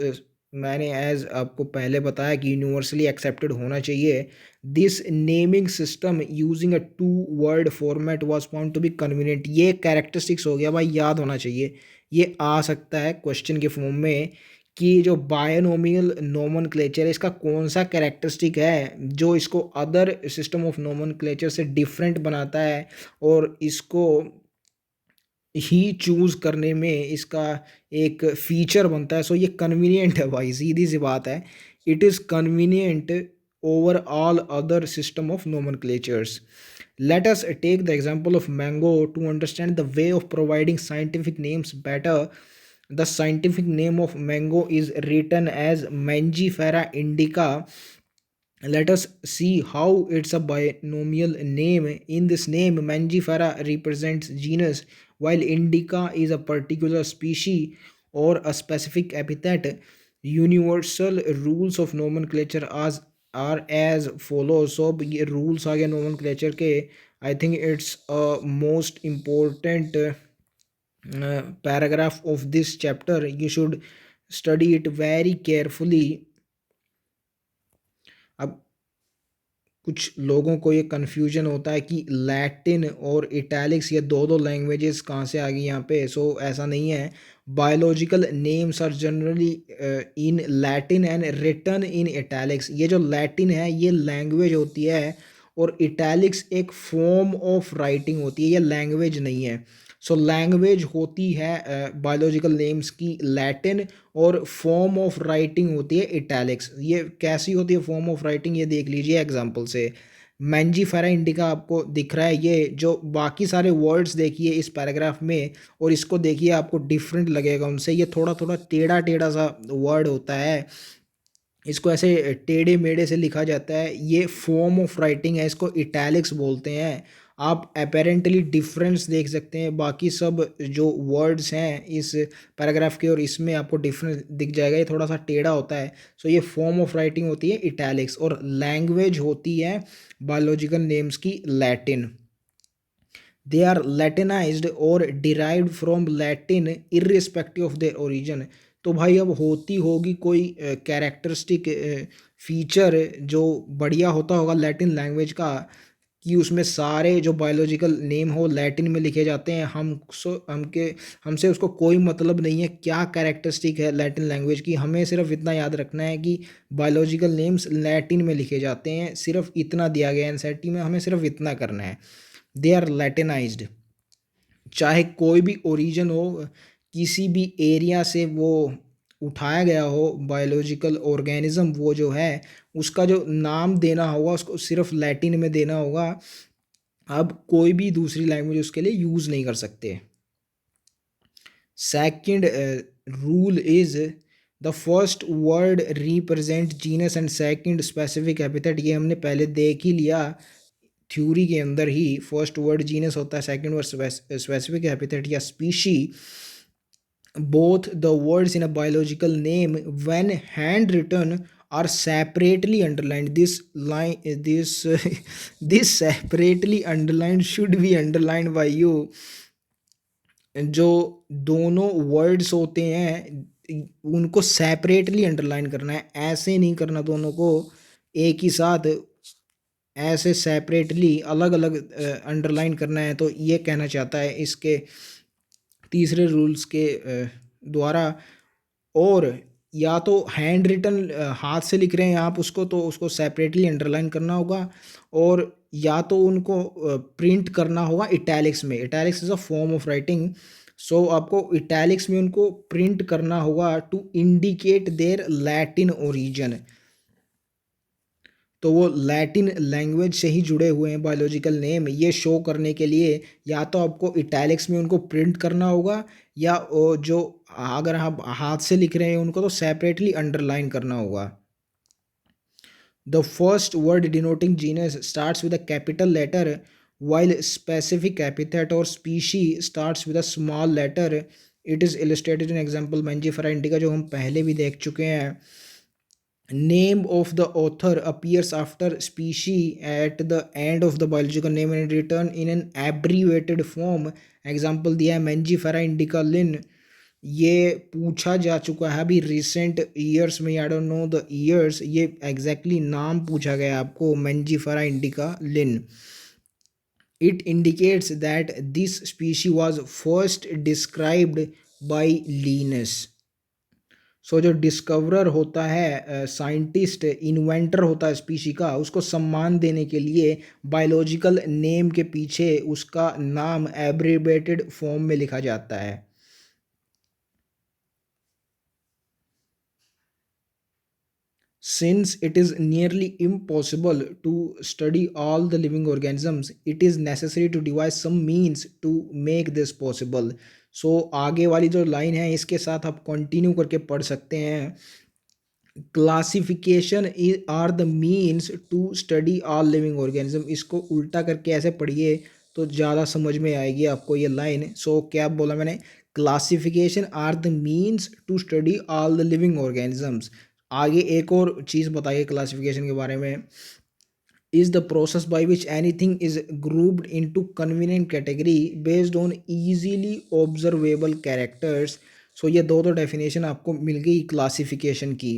मैंने एज आपको पहले बताया कि यूनिवर्सली एक्सेप्टेड होना चाहिए। This naming system using a two word format was found to be convenient, ये कैरेक्टरिस्टिक्स हो गया भाई, याद होना चाहिए। ये आ सकता है क्वेश्चन के फॉर्म में कि जो बायोनोमियल नोमेनक्लेचर है इसका कौन सा कैरेक्टरिस्टिक है जो इसको अदर सिस्टम ऑफ नोमेनक्लेचर से डिफरेंट बनाता है और इसको ही चूज़ करने में इसका एक फ़ीचर बनता है। सो ये कन्वीनियंट है भाई, सीधी सी बात है, it is convenient over all other system of nomenclatures. Let us take the example of mango to understand the way of providing scientific names better. The scientific name of mango is written as Mangifera indica, Let us see how it's a binomial name. In this name, Mangifera represents genus, while Indica is a particular species or a specific epithet. Universal rules of nomenclature are as follows. So ये rules आ गए nomenclature के. I think it's a most important paragraph of this chapter. You should study it very carefully. अब कुछ लोगों को ये कन्फ्यूजन होता है कि लैटिन और इटैलिक्स ये दो दो लैंग्वेजेस कहाँ से आ गई यहाँ पे. सो ऐसा नहीं है. Biological names are generally in Latin and written in italics. ये जो लैटिन है ये लैंग्वेज होती है और इटैलिक्स एक फॉर्म ऑफ राइटिंग होती है, ये लैंग्वेज नहीं है. सो लैंग्वेज होती है बायोलॉजिकल नेम्स की लैटिन, और फॉर्म ऑफ राइटिंग होती है इटैलिक्स. ये कैसी होती है फॉर्म ऑफ राइटिंग, ये देख लीजिए एग्जांपल से. मैंजीफेरा इंडिका आपको दिख रहा है, ये जो बाकी सारे वर्ड्स देखिए इस पैराग्राफ में और इसको देखिए आपको डिफरेंट लगेगा उनसे. ये थोड़ा थोड़ा टेढ़ा टेढ़ा सा वर्ड होता है, इसको ऐसे टेढ़े मेढ़े से लिखा जाता है. ये फॉर्म ऑफ राइटिंग है, इसको इटैलिक्स बोलते हैं. आप अपेरेंटली डिफरेंस देख सकते हैं, बाकी सब जो वर्ड्स हैं इस पैराग्राफ के और इसमें आपको डिफरेंस दिख जाएगा. ये थोड़ा सा टेढ़ा होता है. सो ये फॉर्म ऑफ राइटिंग होती है इटैलिक्स, और लैंग्वेज होती है बायोलॉजिकल नेम्स की लैटिन. दे आर लैटिनाइज्ड और derived from Latin irrespective of their origin. तो भाई अब होती होगी कोई कैरेक्टरिस्टिक फीचर जो बढ़िया होता होगा लैटिन लैंग्वेज का, कि उसमें सारे जो बायोलॉजिकल नेम हो लैटिन में लिखे जाते हैं. हमसे उसको कोई मतलब नहीं है क्या कैरेक्टरिस्टिक है लैटिन लैंग्वेज की. हमें सिर्फ इतना याद रखना है कि बायोलॉजिकल नेम्स लैटिन में लिखे जाते हैं. सिर्फ इतना दिया गया है एनसीईआरटी में, हमें सिर्फ इतना करना है. They are Latinised. चाहे कोई भी ओरिजिन हो, किसी भी एरिया से वो उठाया गया हो बायोलॉजिकल ऑर्गेनिज्म, वो जो है उसका जो नाम देना होगा उसको सिर्फ लैटिन में देना होगा. अब कोई भी दूसरी लैंग्वेज उसके लिए यूज़ नहीं कर सकते. Second rule is the first word represent genus and second specific epithet. ये हमने पहले देख ही लिया थ्योरी के अंदर ही. फर्स्ट वर्ड जीनस होता है, सेकंड वर्ड स्पेसिफिक एपिथेट या species. Both the words in a biological name, when handwritten, are separately underlined. This separately underlined should be underlined by you. जो दोनों वर्ड्स होते हैं उनको सेपरेटली अंडरलाइन करना है, ऐसे नहीं करना दोनों को एक ही साथ. ऐसे सेपरेटली अलग अलग अंडरलाइन करना है. तो ये कहना चाहता है इसके तीसरे रूल्स के द्वारा. और या तो हैंड रिटन हाथ से लिख रहे हैं आप उसको, तो उसको सेपरेटली अंडरलाइन करना होगा. और या तो उनको प्रिंट करना होगा इटैलिक्स में. Italics is a form of writing. So आपको इटैलिक्स में उनको प्रिंट करना होगा to indicate their Latin origin. तो वो लैटिन लैंग्वेज से ही जुड़े हुए हैं बायोलॉजिकल नेम. ये शो करने के लिए या तो आपको इटैलिक्स में उनको प्रिंट करना होगा, या जो अगर आप हाथ से लिख रहे हैं उनको तो सेपरेटली अंडरलाइन करना होगा. The first word denoting genus starts with a capital letter, while specific epithet or species starts with a small letter. It is illustrated in example Mangifera indica जो हम पहले भी देख चुके हैं. Name of the author appears after species at the end of the biological name and written in an abbreviated form. Example दिया है Mangifera indica Linn. ये पूछा जा चुका है अभी रिसेंट ईयर्स में, I don't know the years. ये एग्जैक्टली नाम पूछा गया आपको Mangifera indica Linn. It indicates that this species was first described by Linnaeus. सो जो डिस्कवरर होता है, साइंटिस्ट, इन्वेंटर होता है स्पीशी का, उसको सम्मान देने के लिए बायोलॉजिकल नेम के पीछे उसका नाम एब्रिवेटेड फॉर्म में लिखा जाता है. Since it is nearly impossible to study all the living organisms, it is necessary to devise some means to make this possible. सो आगे वाली जो लाइन है इसके साथ आप कंटिन्यू करके पढ़ सकते हैं. Classification are the means to study all living organism. इसको उल्टा करके ऐसे पढ़िए तो ज़्यादा समझ में आएगी आपको ये लाइन। सो क्या बोला मैंने, classification are the means to study all the living organisms. आगे एक और चीज़ बताइए क्लासिफिकेशन के बारे में, is the process by which anything is grouped into convenient category based on easily observable characters। सो ये दो डेफिनेशन आपको मिल गई क्लासिफिकेशन की।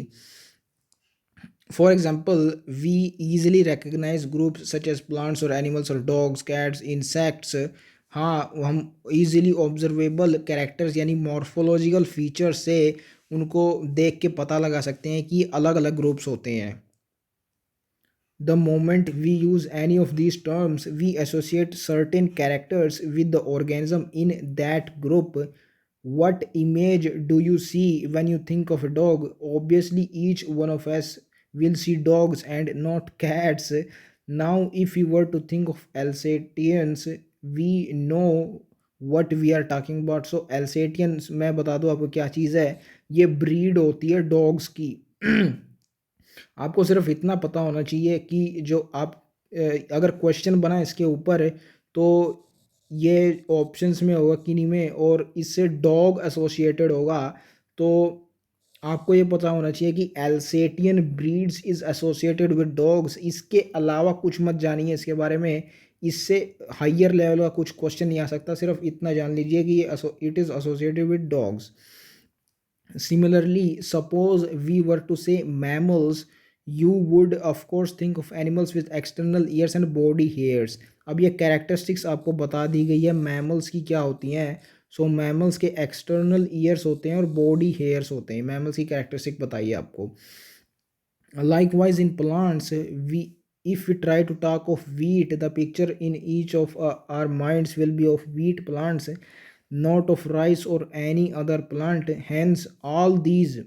For example, we easily recognize groups such as plants or animals or dogs, cats, insects। हाँ, हम easily observable characters यानी morphological features से उनको देख के पता लगा सकते हैं कि अलग अलग groups होते हैं। The moment we use any of these terms, we associate certain characters with the organism in that group. What image do you see when you think of a dog? Obviously, each one of us will see dogs and not cats. Now, if we were to think of Alsatians, we know what we are talking about. So, Alsatians, मैं बता दूँ आपको क्या चीज़ है, ये breed होती है dogs की। आपको सिर्फ इतना पता होना चाहिए कि जो आप अगर क्वेश्चन बना इसके ऊपर तो ये ऑप्शंस में होगा किन्हीं में और इससे डॉग एसोसिएटेड होगा। तो आपको ये पता होना चाहिए कि Alsatian breeds is associated with dogs. इसके अलावा कुछ मत जानिए इसके बारे में, इससे हाइयर लेवल का कुछ क्वेश्चन नहीं आ सकता। सिर्फ इतना जान लीजिए कि ये it is associated with dogs. Similarly, suppose we were to say mammals, you would of course think of animals with external ears and body hairs। अब ये कैरेक्टरिस्टिक्स आपको बता दी गई है मैमल्स की क्या होती हैं। सो मैमल्स के एक्सटर्नल ईयर्स होते हैं और बॉडी हेयर्स होते हैं। मैमल्स की कैरेक्टरिस्टिक बताइए आपको। Likewise, in plants, we if we try to talk of wheat, the picture in each of our minds will be of wheat plants, not of rice or any other plant। Hence, all these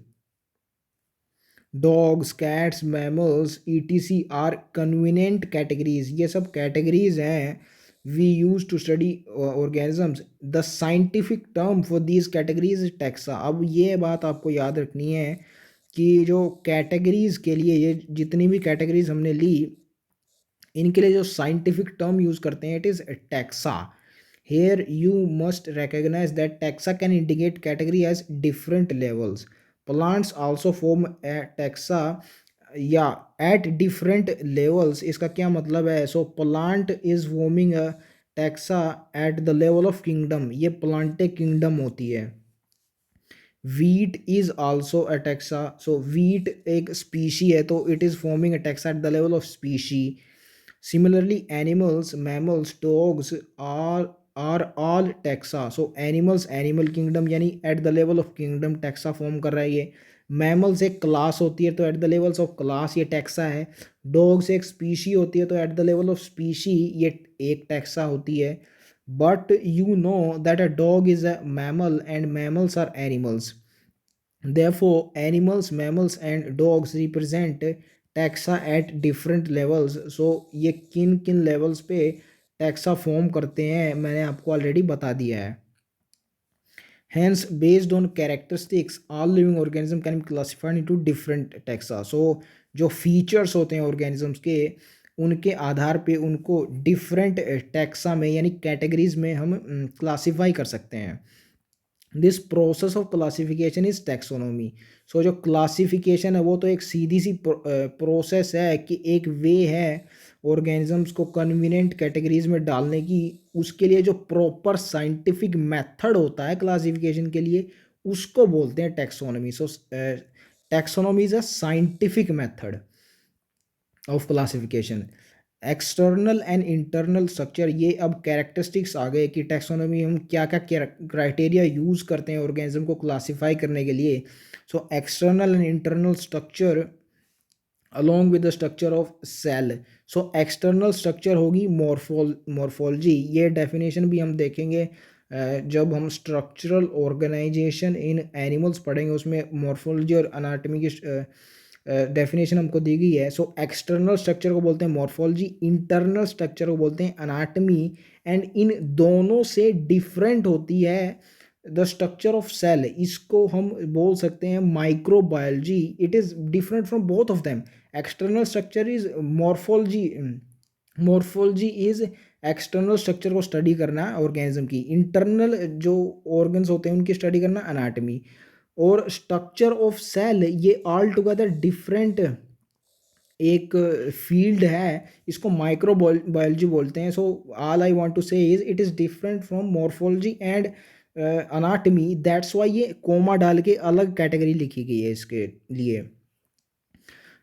dogs, cats, mammals, etc. are convenient categories। ये सब categories हैं। We use to study organisms। The scientific term for these categories is taxa। अब ये बात आपको याद रखनी है कि जो कैटेगरीज के लिए ये जितनी भी कैटेगरीज हमने ली इनके लिए जो साइंटिफिक टर्म यूज करते हैं it is taxa. Here you must recognize that taxa can indicate category as different levels। plants also form a taxa या at different levels। इसका क्या मतलब है, सो plant is forming a taxa at the level of kingdom। ये प्लांटे किंगडम होती है। wheat is also a taxa। so wheat एक species है तो it is forming a taxa at the level of species। similarly animals, mammals, dogs are all taxa। so animals animal kingdom यानी at the level of kingdom taxa form कर रहा है ये। mammals एक class होती है तो at the levels of class ये taxa है। dogs एक species होती है तो at the level of species ये एक taxa होती है। but you know that a dog is a mammal and mammals are animals। therefore animals, mammals and dogs represent taxa at different levels। so ये किन किन levels पे taxa form करते हैं मैंने आपको already बता दिया है। hence based on characteristics all living organism can be classified into different taxa। so जो features होते हैं organisms के उनके आधार पे उनको different taxa में यानी categories में हम classify कर सकते हैं। This process of classification is taxonomy. So जो क्लासिफिकेशन है वो तो एक सीधी सी प्रोसेस है कि एक वे है ऑर्गेनिजम्स को कन्वीनियंट कैटेगरीज में डालने की। उसके लिए जो प्रॉपर साइंटिफिक मेथड होता है क्लासिफिकेशन के लिए उसको बोलते हैं taxonomy. So taxonomy is a scientific method of classification. External and internal structure, ये अब कैरेक्टरिस्टिक्स आ गए कि टैक्सोनॉमी हम क्या क्या क्राइटेरिया यूज़ करते हैं ऑर्गेनिज्म को क्लासिफाई करने के लिए। So external and internal structure along with the structure of cell. So external structure होगी मॉर्फोलॉजी। ये डेफिनेशन भी हम देखेंगे जब हम स्ट्रक्चरल ऑर्गेनाइजेशन इन एनिमल्स पढ़ेंगे उसमें मॉर्फोलॉजी और अनाटमी की डेफिनेशन हमको दी गई है। सो एक्सटर्नल स्ट्रक्चर को बोलते हैं मॉर्फोलॉजी, इंटरनल स्ट्रक्चर को बोलते हैं अनाटमी। एंड इन दोनों से डिफरेंट होती है द स्ट्रक्चर ऑफ सेल, इसको हम बोल सकते हैं microbiology. It is different from both of them. External structure is morphology, morphology is external structure को स्टडी करना ऑर्गेनिज्म की, इंटरनल जो ऑर्गन्स होते हैं उनकी स्टडी करना एनाटमी। और स्ट्रक्चर ऑफ सेल ये ऑल टुगेदर डिफरेंट एक फील्ड है, इसको माइक्रो बायोलॉजी बोलते हैं। So all I want to say is it is different from morphology and anatomy, that's why ये कोमा डाल के अलग कैटेगरी लिखी गई है इसके लिए।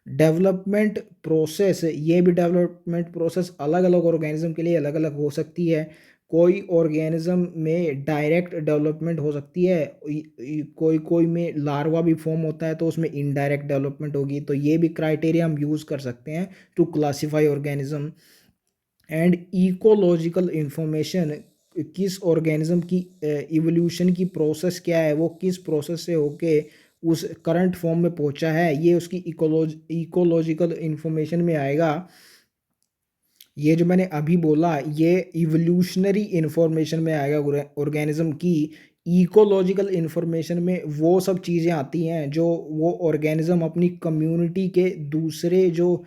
डेवलपमेंट प्रोसेस, ये भी डेवलपमेंट प्रोसेस अलग अलग ऑर्गेनिज्म के लिए अलग अलग हो सकती है। कोई ऑर्गेनिज्म में डायरेक्ट डेवलपमेंट हो सकती है, कोई कोई में लार्वा भी फॉर्म होता है तो उसमें इनडायरेक्ट डेवलपमेंट होगी। तो ये भी क्राइटेरिया हम यूज़ कर सकते हैं to classify organism. And ecological information, किस ऑर्गेनिज्म की इवोल्यूशन की प्रोसेस क्या है, वो किस प्रोसेस से होके उस करंट फॉर्म में पहुंचा है, ये उसकी इकोलॉजिकल इंफॉर्मेशन में आएगा। ये जो मैंने अभी बोला ये इवोल्यूशनरी इंफॉर्मेशन में आएगा ऑर्गेनिज्म की। इकोलॉजिकल इंफॉर्मेशन में वो सब चीज़ें आती हैं जो वो ऑर्गेनिज्म अपनी कम्युनिटी के दूसरे जो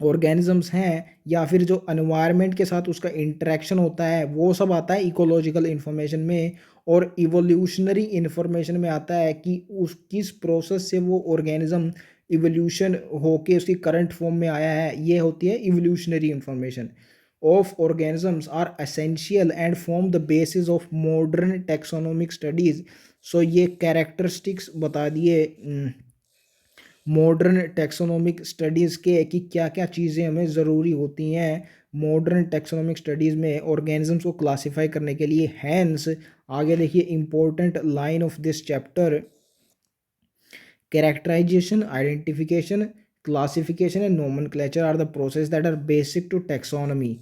ऑर्गेनिजम्स हैं या फिर जो एनवायरनमेंट के साथ उसका इंटरेक्शन होता है वो सब आता है इकोलॉजिकल इंफॉर्मेशन में। और इवोल्यूशनरी इंफॉर्मेशन में आता है कि उस किस प्रोसेस से वो ऑर्गेनिज्म इवोल्यूशन होके उसकी करंट फॉर्म में आया है, ये होती है evolutionary information of organisms are essential and form the basis of modern taxonomic studies. So ये कैरेक्टरिस्टिक्स बता दिए मॉडर्न टेक्सोनोमिक स्टडीज़ के कि क्या क्या चीज़ें हमें ज़रूरी होती हैं मॉडर्न टेक्सोनोमिक स्टडीज़ में ऑर्गेनिजम्स को क्लासिफाई करने के लिए। हैंस आगे देखिए important line of this chapter, characterization, identification, classification and nomenclature are the process that are basic to taxonomy.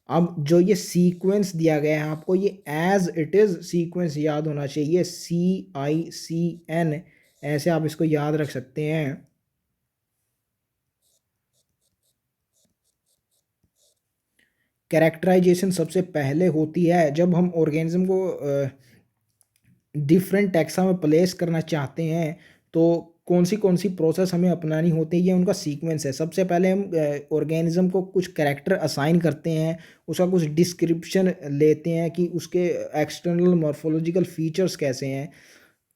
अब जो ये सीक्वेंस दिया गया है आपको, ये एज इट इज़ सीक्वेंस याद होना चाहिए, CICN, ऐसे आप इसको याद रख सकते हैं। कैरेक्टराइजेशन सबसे पहले होती है जब हम ऑर्गेनिज्म को डिफरेंट टैक्सा में प्लेस करना चाहते हैं, तो कौन सी प्रोसेस हमें अपनानी होती है, ये उनका सीक्वेंस है। सबसे पहले हम ऑर्गेनिज्म को कुछ कैरेक्टर असाइन करते हैं, उसका कुछ डिस्क्रिप्शन लेते हैं कि उसके एक्सटर्नल मॉर्फोलॉजिकल फीचर्स कैसे हैं।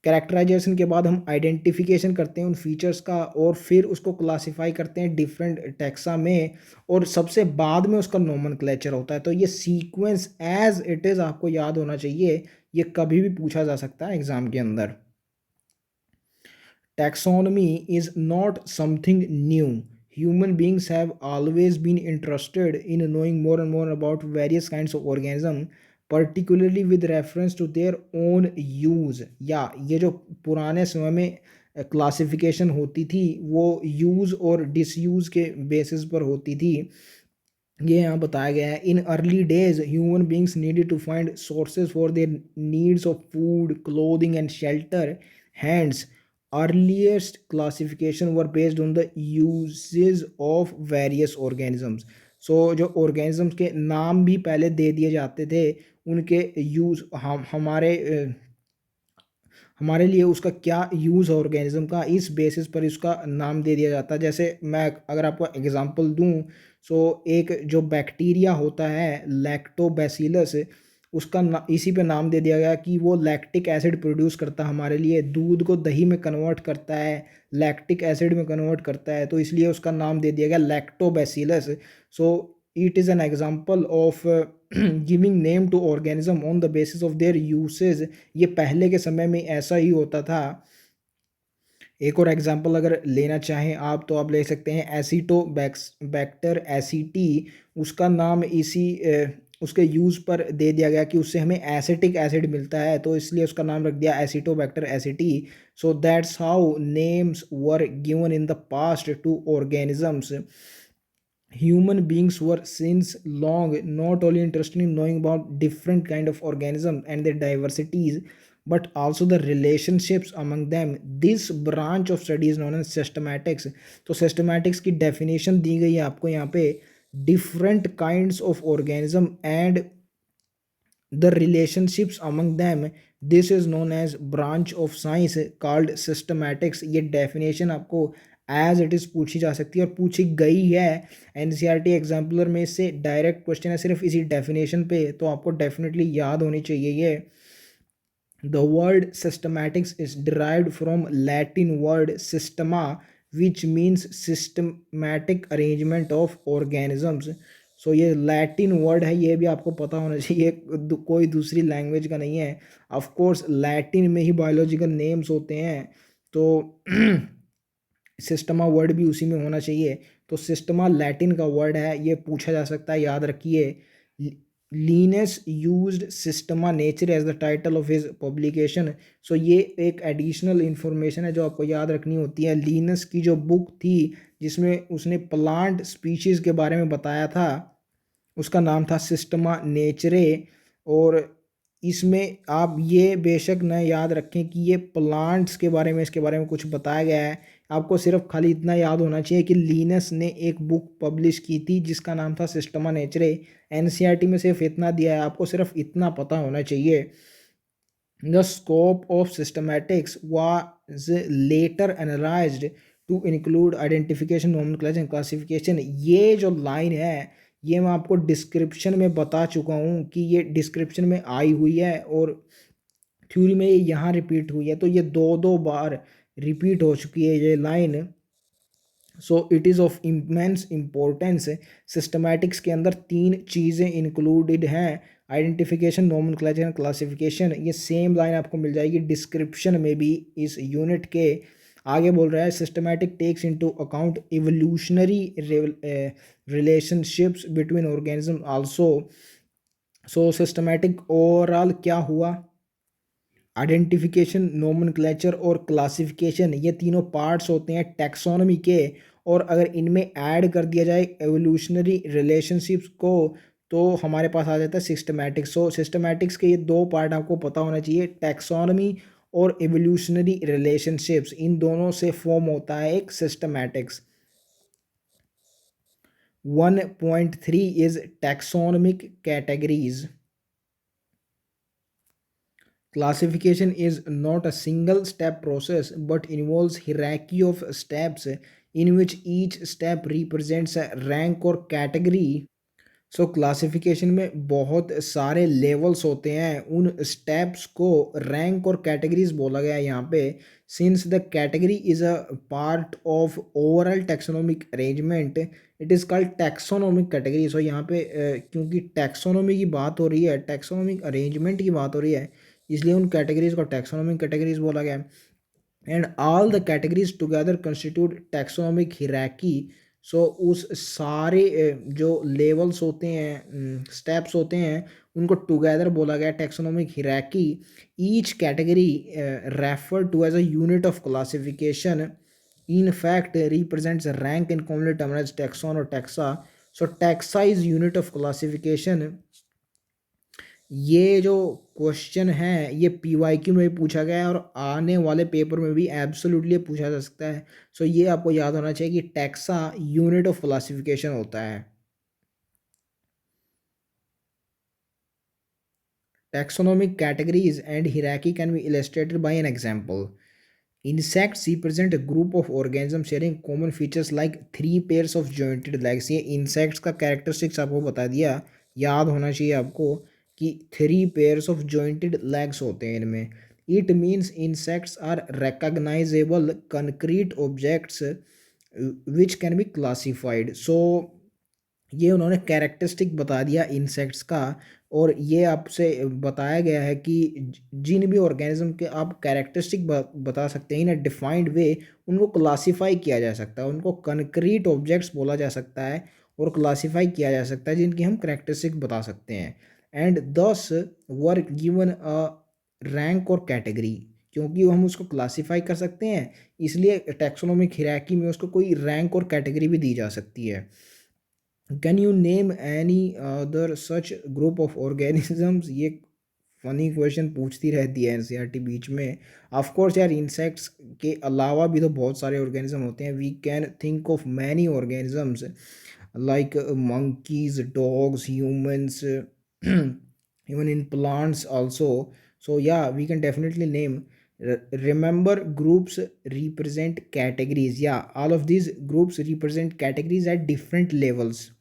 कैरेक्टराइजेशन के बाद हम आइडेंटिफिकेशन करते हैं उन फीचर्स का और फिर उसको क्लासिफाई करते हैं डिफरेंट टैक्सा में, और सबसे बाद में उसका नोमेनक्लेचर होता है। तो ये सीक्वेंस एज इट इज़ आपको याद होना चाहिए, ये कभी भी पूछा जा सकता है एग्जाम के अंदर। Taxonomy is not something new. Human beings have always been interested in knowing more and more about various kinds of organisms, particularly with reference to their own use. या ये जो पुराने समय में क्लासिफिकेशन होती थी वो यूज़ और डिसयूज़ के बेसिस पर होती थी, ये यहाँ बताया गया है। In early days human beings needed to find sources for their needs of food, clothing and shelter. Hence earliest classification were based on the uses of various organisms. So जो ऑर्गेनिजम्स के नाम भी पहले दे दिए जाते थे, उनके यूज़ हमारे लिए उसका क्या यूज़ है ऑर्गेनिज्म का, इस बेसिस पर इसका नाम दे दिया जाता है। जैसे मैं अगर आपको एग्जांपल दूं, सो एक जो बैक्टीरिया होता है लैक्टोबैसिलस, उसका इसी पे नाम दे दिया गया कि वो लैक्टिक एसिड प्रोड्यूस करता है हमारे लिए, दूध को दही में कन्वर्ट करता है, लैक्टिक एसिड में कन्वर्ट करता है, तो इसलिए उसका नाम दे दिया गया Lactobacillus. So it is an example of giving name to organism on the basis of their usage. ये पहले के समय में ऐसा ही होता था। एक और एग्जांपल अगर लेना चाहें आप तो आप ले सकते हैं एसिटोबैक्टर एसिटी, उसका नाम इसी उसके यूज़ पर दे दिया गया कि उससे हमें एसिटिक एसिड मिलता है, तो इसलिए उसका नाम रख दिया Acetobacter एसिटी। So that's how names were given in the past to organisms. Human beings were since long not only interested in knowing about different kind of organisms and their diversities, but also the relationships among them. This branch of study is known as systematics. तो systematics की definition दी गई है आपको यहाँ पे, different kinds of organism and the relationships among them. This is known as branch of science called systematics. ये definition आपको एज इट इज़ पूछी जा सकती है और पूछी गई है एनसीईआरटी एग्जाम्पलर में से। डायरेक्ट क्वेश्चन है सिर्फ इसी डेफिनेशन पे, तो आपको डेफिनेटली याद होनी चाहिए ये। The word systematics is derived from Latin word systema, which means systematic arrangement of organisms. So ये लैटिन वर्ड है, ये भी आपको पता होना चाहिए, कोई दूसरी लैंग्वेज का नहीं है। ऑफ कोर्स लैटिन में ही बायोलॉजिकल नेम्स होते हैं, तो सिस्टमा वर्ड भी उसी में होना चाहिए। तो सिस्टमा लैटिन का वर्ड है, ये पूछा जा सकता है, याद रखिए। Linnaeus used Systema Naturae as the title of his publication. So ये एक एडिशनल इंफॉर्मेशन है जो आपको याद रखनी होती है। लीनस की जो बुक थी जिसमें उसने प्लांट स्पीशीज़ के बारे में बताया था, उसका नाम था सिस्टमा नेचरे। और इसमें आप ये बेशक न याद रखें कि ये प्लांट्स के बारे में, इसके बारे में कुछ बताया गया है। आपको सिर्फ खाली इतना याद होना चाहिए कि लीनस ने एक बुक पब्लिश की थी जिसका नाम था सिस्टमा नेचरे। एनसीईआरटी में सिर्फ इतना दिया है, आपको सिर्फ इतना पता होना चाहिए। The scope of systematics was later analyzed to include identification, nomenclature and classification। ये जो लाइन है ये मैं आपको डिस्क्रिप्शन में बता चुका हूँ कि ये डिस्क्रिप्शन में आई हुई है और थ्योरी में ये यहाँ रिपीट हुई है, तो ये दो दो बार रिपीट हो चुकी है ये line. So it is of immense importance. Systematics के अंदर तीन चीज़ें इंक्लूडेड हैं, आइडेंटिफिकेशन, नोमेनक्लेचर एंड क्लासिफिकेशन। ये सेम लाइन आपको मिल जाएगी डिस्क्रिप्शन में भी इस यूनिट के। आगे बोल रहा है systematic takes into account evolutionary relationships between organism also. So systematic overall क्या हुआ, आइडेंटिफिकेशन, नोमेनक्लेचर और क्लासिफिकेशन, ये तीनों पार्ट्स होते हैं टैक्सोनॉमी के। और अगर इनमें ऐड कर दिया जाए एवोल्यूशनरी रिलेशनशिप्स को तो हमारे पास आ जाता है सिस्टमैटिक्स। सो सिस्टमैटिक्स के ये दो पार्ट आपको पता होना चाहिए, टैक्सोनॉमी और एवोल्यूशनरी रिलेशनशिप्स, इन दोनों से फॉर्म होता है एक systematics. 1.3 is taxonomic categories. Classification is not a single step process but involves hierarchy of steps in which each step represents a rank or category। So classification में बहुत सारे लेवल्स होते हैं, उन स्टेप्स को रैंक और कैटेगरीज बोला गया है यहाँ पे। Since the category is a part of overall taxonomic arrangement it is called taxonomic category. So यहाँ पे क्योंकि टैक्सोनॉमी की बात हो रही है, टैक्सोनॉमिक अरेंजमेंट की बात हो रही है, इसलिए उन कैटेगरीज को टैक्सोनॉमिक कैटेगरीज बोला गया है। And all the categories together constitute taxonomic hierarchy. So उस सारे जो लेवल्स होते हैं, स्टेप्स होते हैं, उनको टुगेदर बोला गया taxonomic hierarchy. Each category refer to as a unit of classification in fact represents rank in commonly term as taxon और taxa. So taxa is unit of classification. ये जो क्वेश्चन है ये पीवाईक्यू में भी पूछा गया है और आने वाले पेपर में भी एब्सोल्युटली पूछा जा सकता है। सो ये आपको याद होना चाहिए कि टैक्सा यूनिट ऑफ क्लासिफिकेशन होता है। Taxonomic categories and hierarchy can be illustrated by an example. Insects represent a group of organisms sharing common features like 3 pairs of jointed legs। ये insects का characteristics आपको बता दिया, याद होना चाहिए आपको कि 3 pairs of jointed legs होते हैं इनमें। It means insects are recognizable concrete objects which can be classified। So ये उन्होंने कैरेक्टरिस्टिक बता दिया इंसेक्ट्स का, और ये आपसे बताया गया है कि जिन भी ऑर्गेनिज्म के आप कैरेक्टरिस्टिक बता सकते हैं इन अ डिफाइंड वे, उनको क्लासीफाई किया जा सकता है, उनको कंक्रीट ऑब्जेक्ट्स बोला जा सकता है और क्लासीफाई किया जा सकता है जिनकी हम कैरेक्टरिस्टिक बता सकते हैं। एंड दस वर गिवन अ रैंक और कैटेगरी, क्योंकि हम उसको क्लासीफाई कर सकते हैं इसलिए टैक्सोनॉमिक हिराकी में उसको कोई रैंक और कैटेगरी भी दी जा सकती है। Can you name any other such group of organisms. ये फनी क्वेश्चन पूछती रहती है एनसीईआरटी बीच में। ऑफ कोर्स यार, इंसेक्ट्स के अलावा भी तो बहुत सारे ऑर्गेनिज्म होते हैं। We can think of many organisms like monkeys, dogs, humans, even in plants also. So yeah, we can definitely name. Remember, groups represent categories. Yeah, all of these groups represent categories at different levels.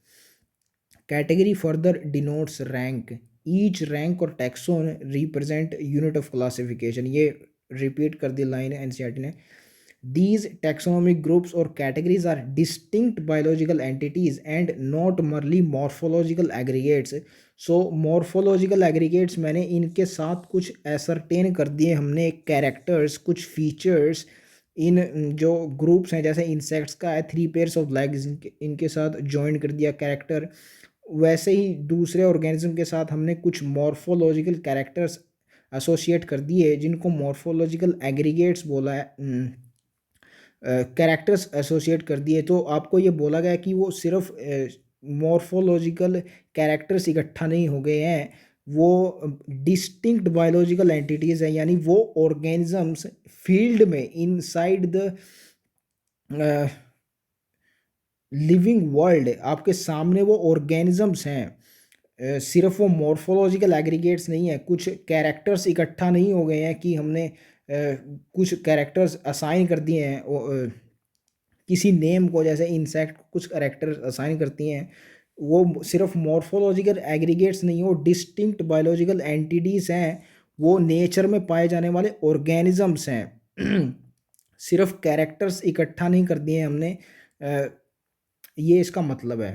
Category further denotes rank. Each rank or taxon represent unit of classification. ये repeat कर दी line एनसीईआरटी ने. These taxonomic groups or categories are distinct biological entities and not merely morphological aggregates. So morphological aggregates मैंने इनके साथ कुछ ascertain कर दिए हमने, characters, कुछ features इन जो ग्रुप्स हैं, जैसे इंसेक्ट्स का है 3 पेयर्स ऑफ लेग्स, इनके साथ ज्वाइन कर दिया कैरेक्टर. वैसे ही दूसरे ऑर्गेनिज्म के साथ हमने कुछ मॉर्फोलॉजिकल कैरेक्टर्स एसोसिएट कर दिए जिनको मॉर्फोलॉजिकल एग्रीगेट्स बोला है, कैरेक्टर्स एसोसिएट कर दिए. तो आपको ये बोला गया कि वो सिर्फ मॉर्फोलॉजिकल कैरेक्टर्स इकट्ठा नहीं हो गए हैं, वो डिस्टिंक्ट बायोलॉजिकल एंटिटीज़ हैं, यानी वो ऑर्गेनिजम्स फील्ड में इनसाइड द लिविंग वर्ल्ड आपके सामने वो ऑर्गेनिजम्स हैं. सिर्फ वो मॉर्फोलॉजिकल एग्रीगेट्स नहीं है, कुछ कैरेक्टर्स इकट्ठा नहीं हो गए हैं कि हमने कुछ कैरेक्टर्स असाइन कर दिए हैं किसी नेम को, जैसे इंसेक्ट कुछ कैरेक्टर्स असाइन करती हैं. वो सिर्फ मॉर्फोलॉजिकल एग्रीगेट्स नहीं हो, डिस्टिंक्ट बायोलॉजिकल एंटिटीज़ हैं, वो नेचर में पाए जाने वाले ऑर्गेनिजम्स हैं. सिर्फ कैरेक्टर्स इकट्ठा नहीं कर दिए हमने. ये इसका मतलब है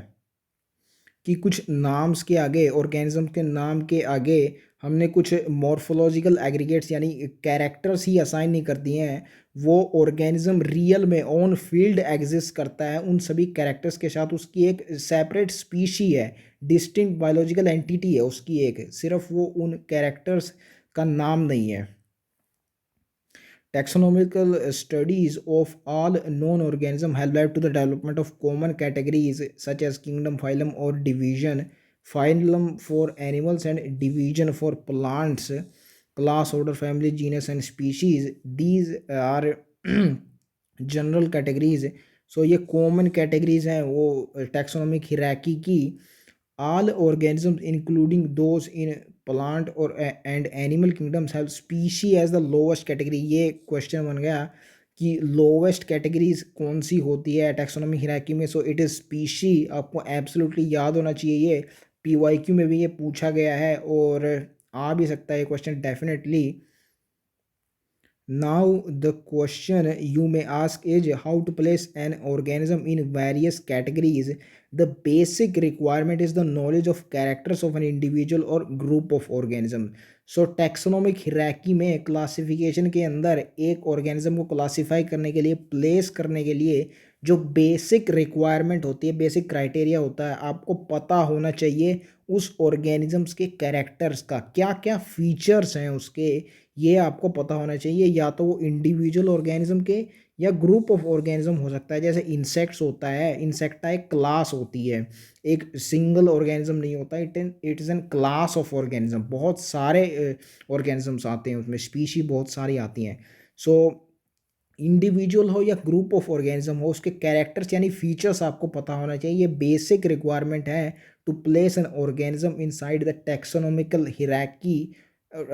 कि कुछ नाम्स के आगे, ऑर्गेनिज्म के नाम के आगे हमने कुछ मॉर्फोलॉजिकल एग्रीगेट्स यानी कैरेक्टर्स ही असाइन नहीं कर दिए हैं. वो ऑर्गेनिज्म रियल में ऑन फील्ड एग्जिस्ट करता है, उन सभी कैरेक्टर्स के साथ उसकी एक सेपरेट स्पीशी है, डिस्टिंक्ट बायोलॉजिकल एंटिटी है उसकी एक, सिर्फ वो उन कैरेक्टर्स का नाम नहीं है. Taxonomical studies of all known organisms have led to the development of common categories such as kingdom, phylum, or division. Phylum for animals and division for plants. Class, order, family, genus, and species. These are general categories. So ये कॉमन कैटेगरीज हैं वो टैक्सोनॉमिक हिराकी की. All organisms including those in plant और and animal kingdoms have species as the lowest category. ये क्वेश्चन बन गया कि लोवेस्ट कैटेगरीज कौन सी होती है टैक्सोनॉमिक हिराकी में. सो इट इज़ स्पीशी. आपको एब्सोल्युटली याद होना चाहिए, ये पीवाईक्यू में भी ये पूछा गया है और आ भी सकता है ये question definitely. Now the question you may ask is how to place an organism in various categories. The basic requirement is the knowledge of characters of an individual or group of organism. So taxonomic hierarchy में क्लासिफिकेशन के अंदर एक ऑर्गेनिज्म को क्लासीफाई करने के लिए, प्लेस करने के लिए जो बेसिक रिक्वायरमेंट होती है, बेसिक क्राइटेरिया होता है, आपको पता होना चाहिए उस ऑर्गेनिजम्स के कैरेक्टर्स का, क्या क्या फीचर्स हैं उसके, ये आपको पता होना चाहिए. या तो वो इंडिविजुअल ऑर्गेनिज्म के या ग्रुप ऑफ ऑर्गेनिज्म हो सकता है. जैसे इंसेक्ट्स होता है, इंसेक्टा एक क्लास होती है, एक सिंगल ऑर्गेनिज्म नहीं होता. It is N class of organism. बहुत सारे ऑर्गेनिजम्स आते हैं उसमें, स्पीशी बहुत सारी आती हैं. सो इंडिविजुअल हो या ग्रुप ऑफ ऑर्गेनिज्म हो, उसके कैरेक्टर्स यानी फीचर्स आपको पता होना चाहिए. ये बेसिक रिक्वायरमेंट है to place an organism inside the taxonomical hierarchy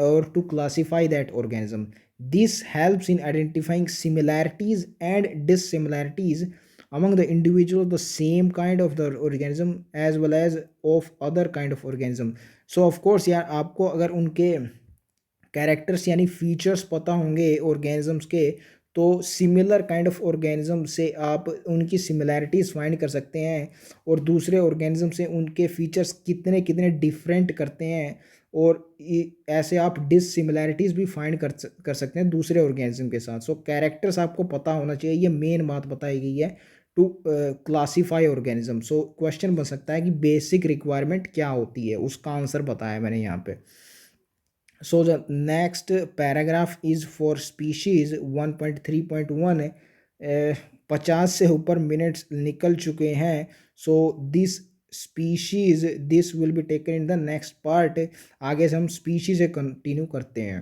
or to classify that organism. This helps in identifying similarities and dissimilarities among the individual of the same kind of the organism as well as of other kind of organism. So of course यार आपको अगर उनके कैरेक्टर्स यानी फीचर्स पता होंगे ऑर्गेनिजम्स के, तो सिमिलर काइंड ऑफ ऑर्गेनिज्म से आप उनकी सिमिलैरिटीज़ फाइंड कर सकते हैं और दूसरे ऑर्गेनिज्म से उनके फीचर्स कितने कितने डिफरेंट करते हैं, और ऐसे आप डिससिमिलैरिटीज़ भी फाइंड कर सकते हैं दूसरे ऑर्गेनिज्म के साथ. सो कैरेक्टर्स आपको पता होना चाहिए, ये मेन बात बताई गई है to classify organism. So question बन सकता है कि बेसिक रिक्वायरमेंट क्या होती है, उसका आंसर बताया मैंने यहाँ पे. So the next paragraph is for species 1.3.1. 50 से ऊपर मिनट्स निकल चुके हैं. So this species this will be taken in the next part. आगे से हम स्पीशीज़ से कंटिन्यू करते हैं.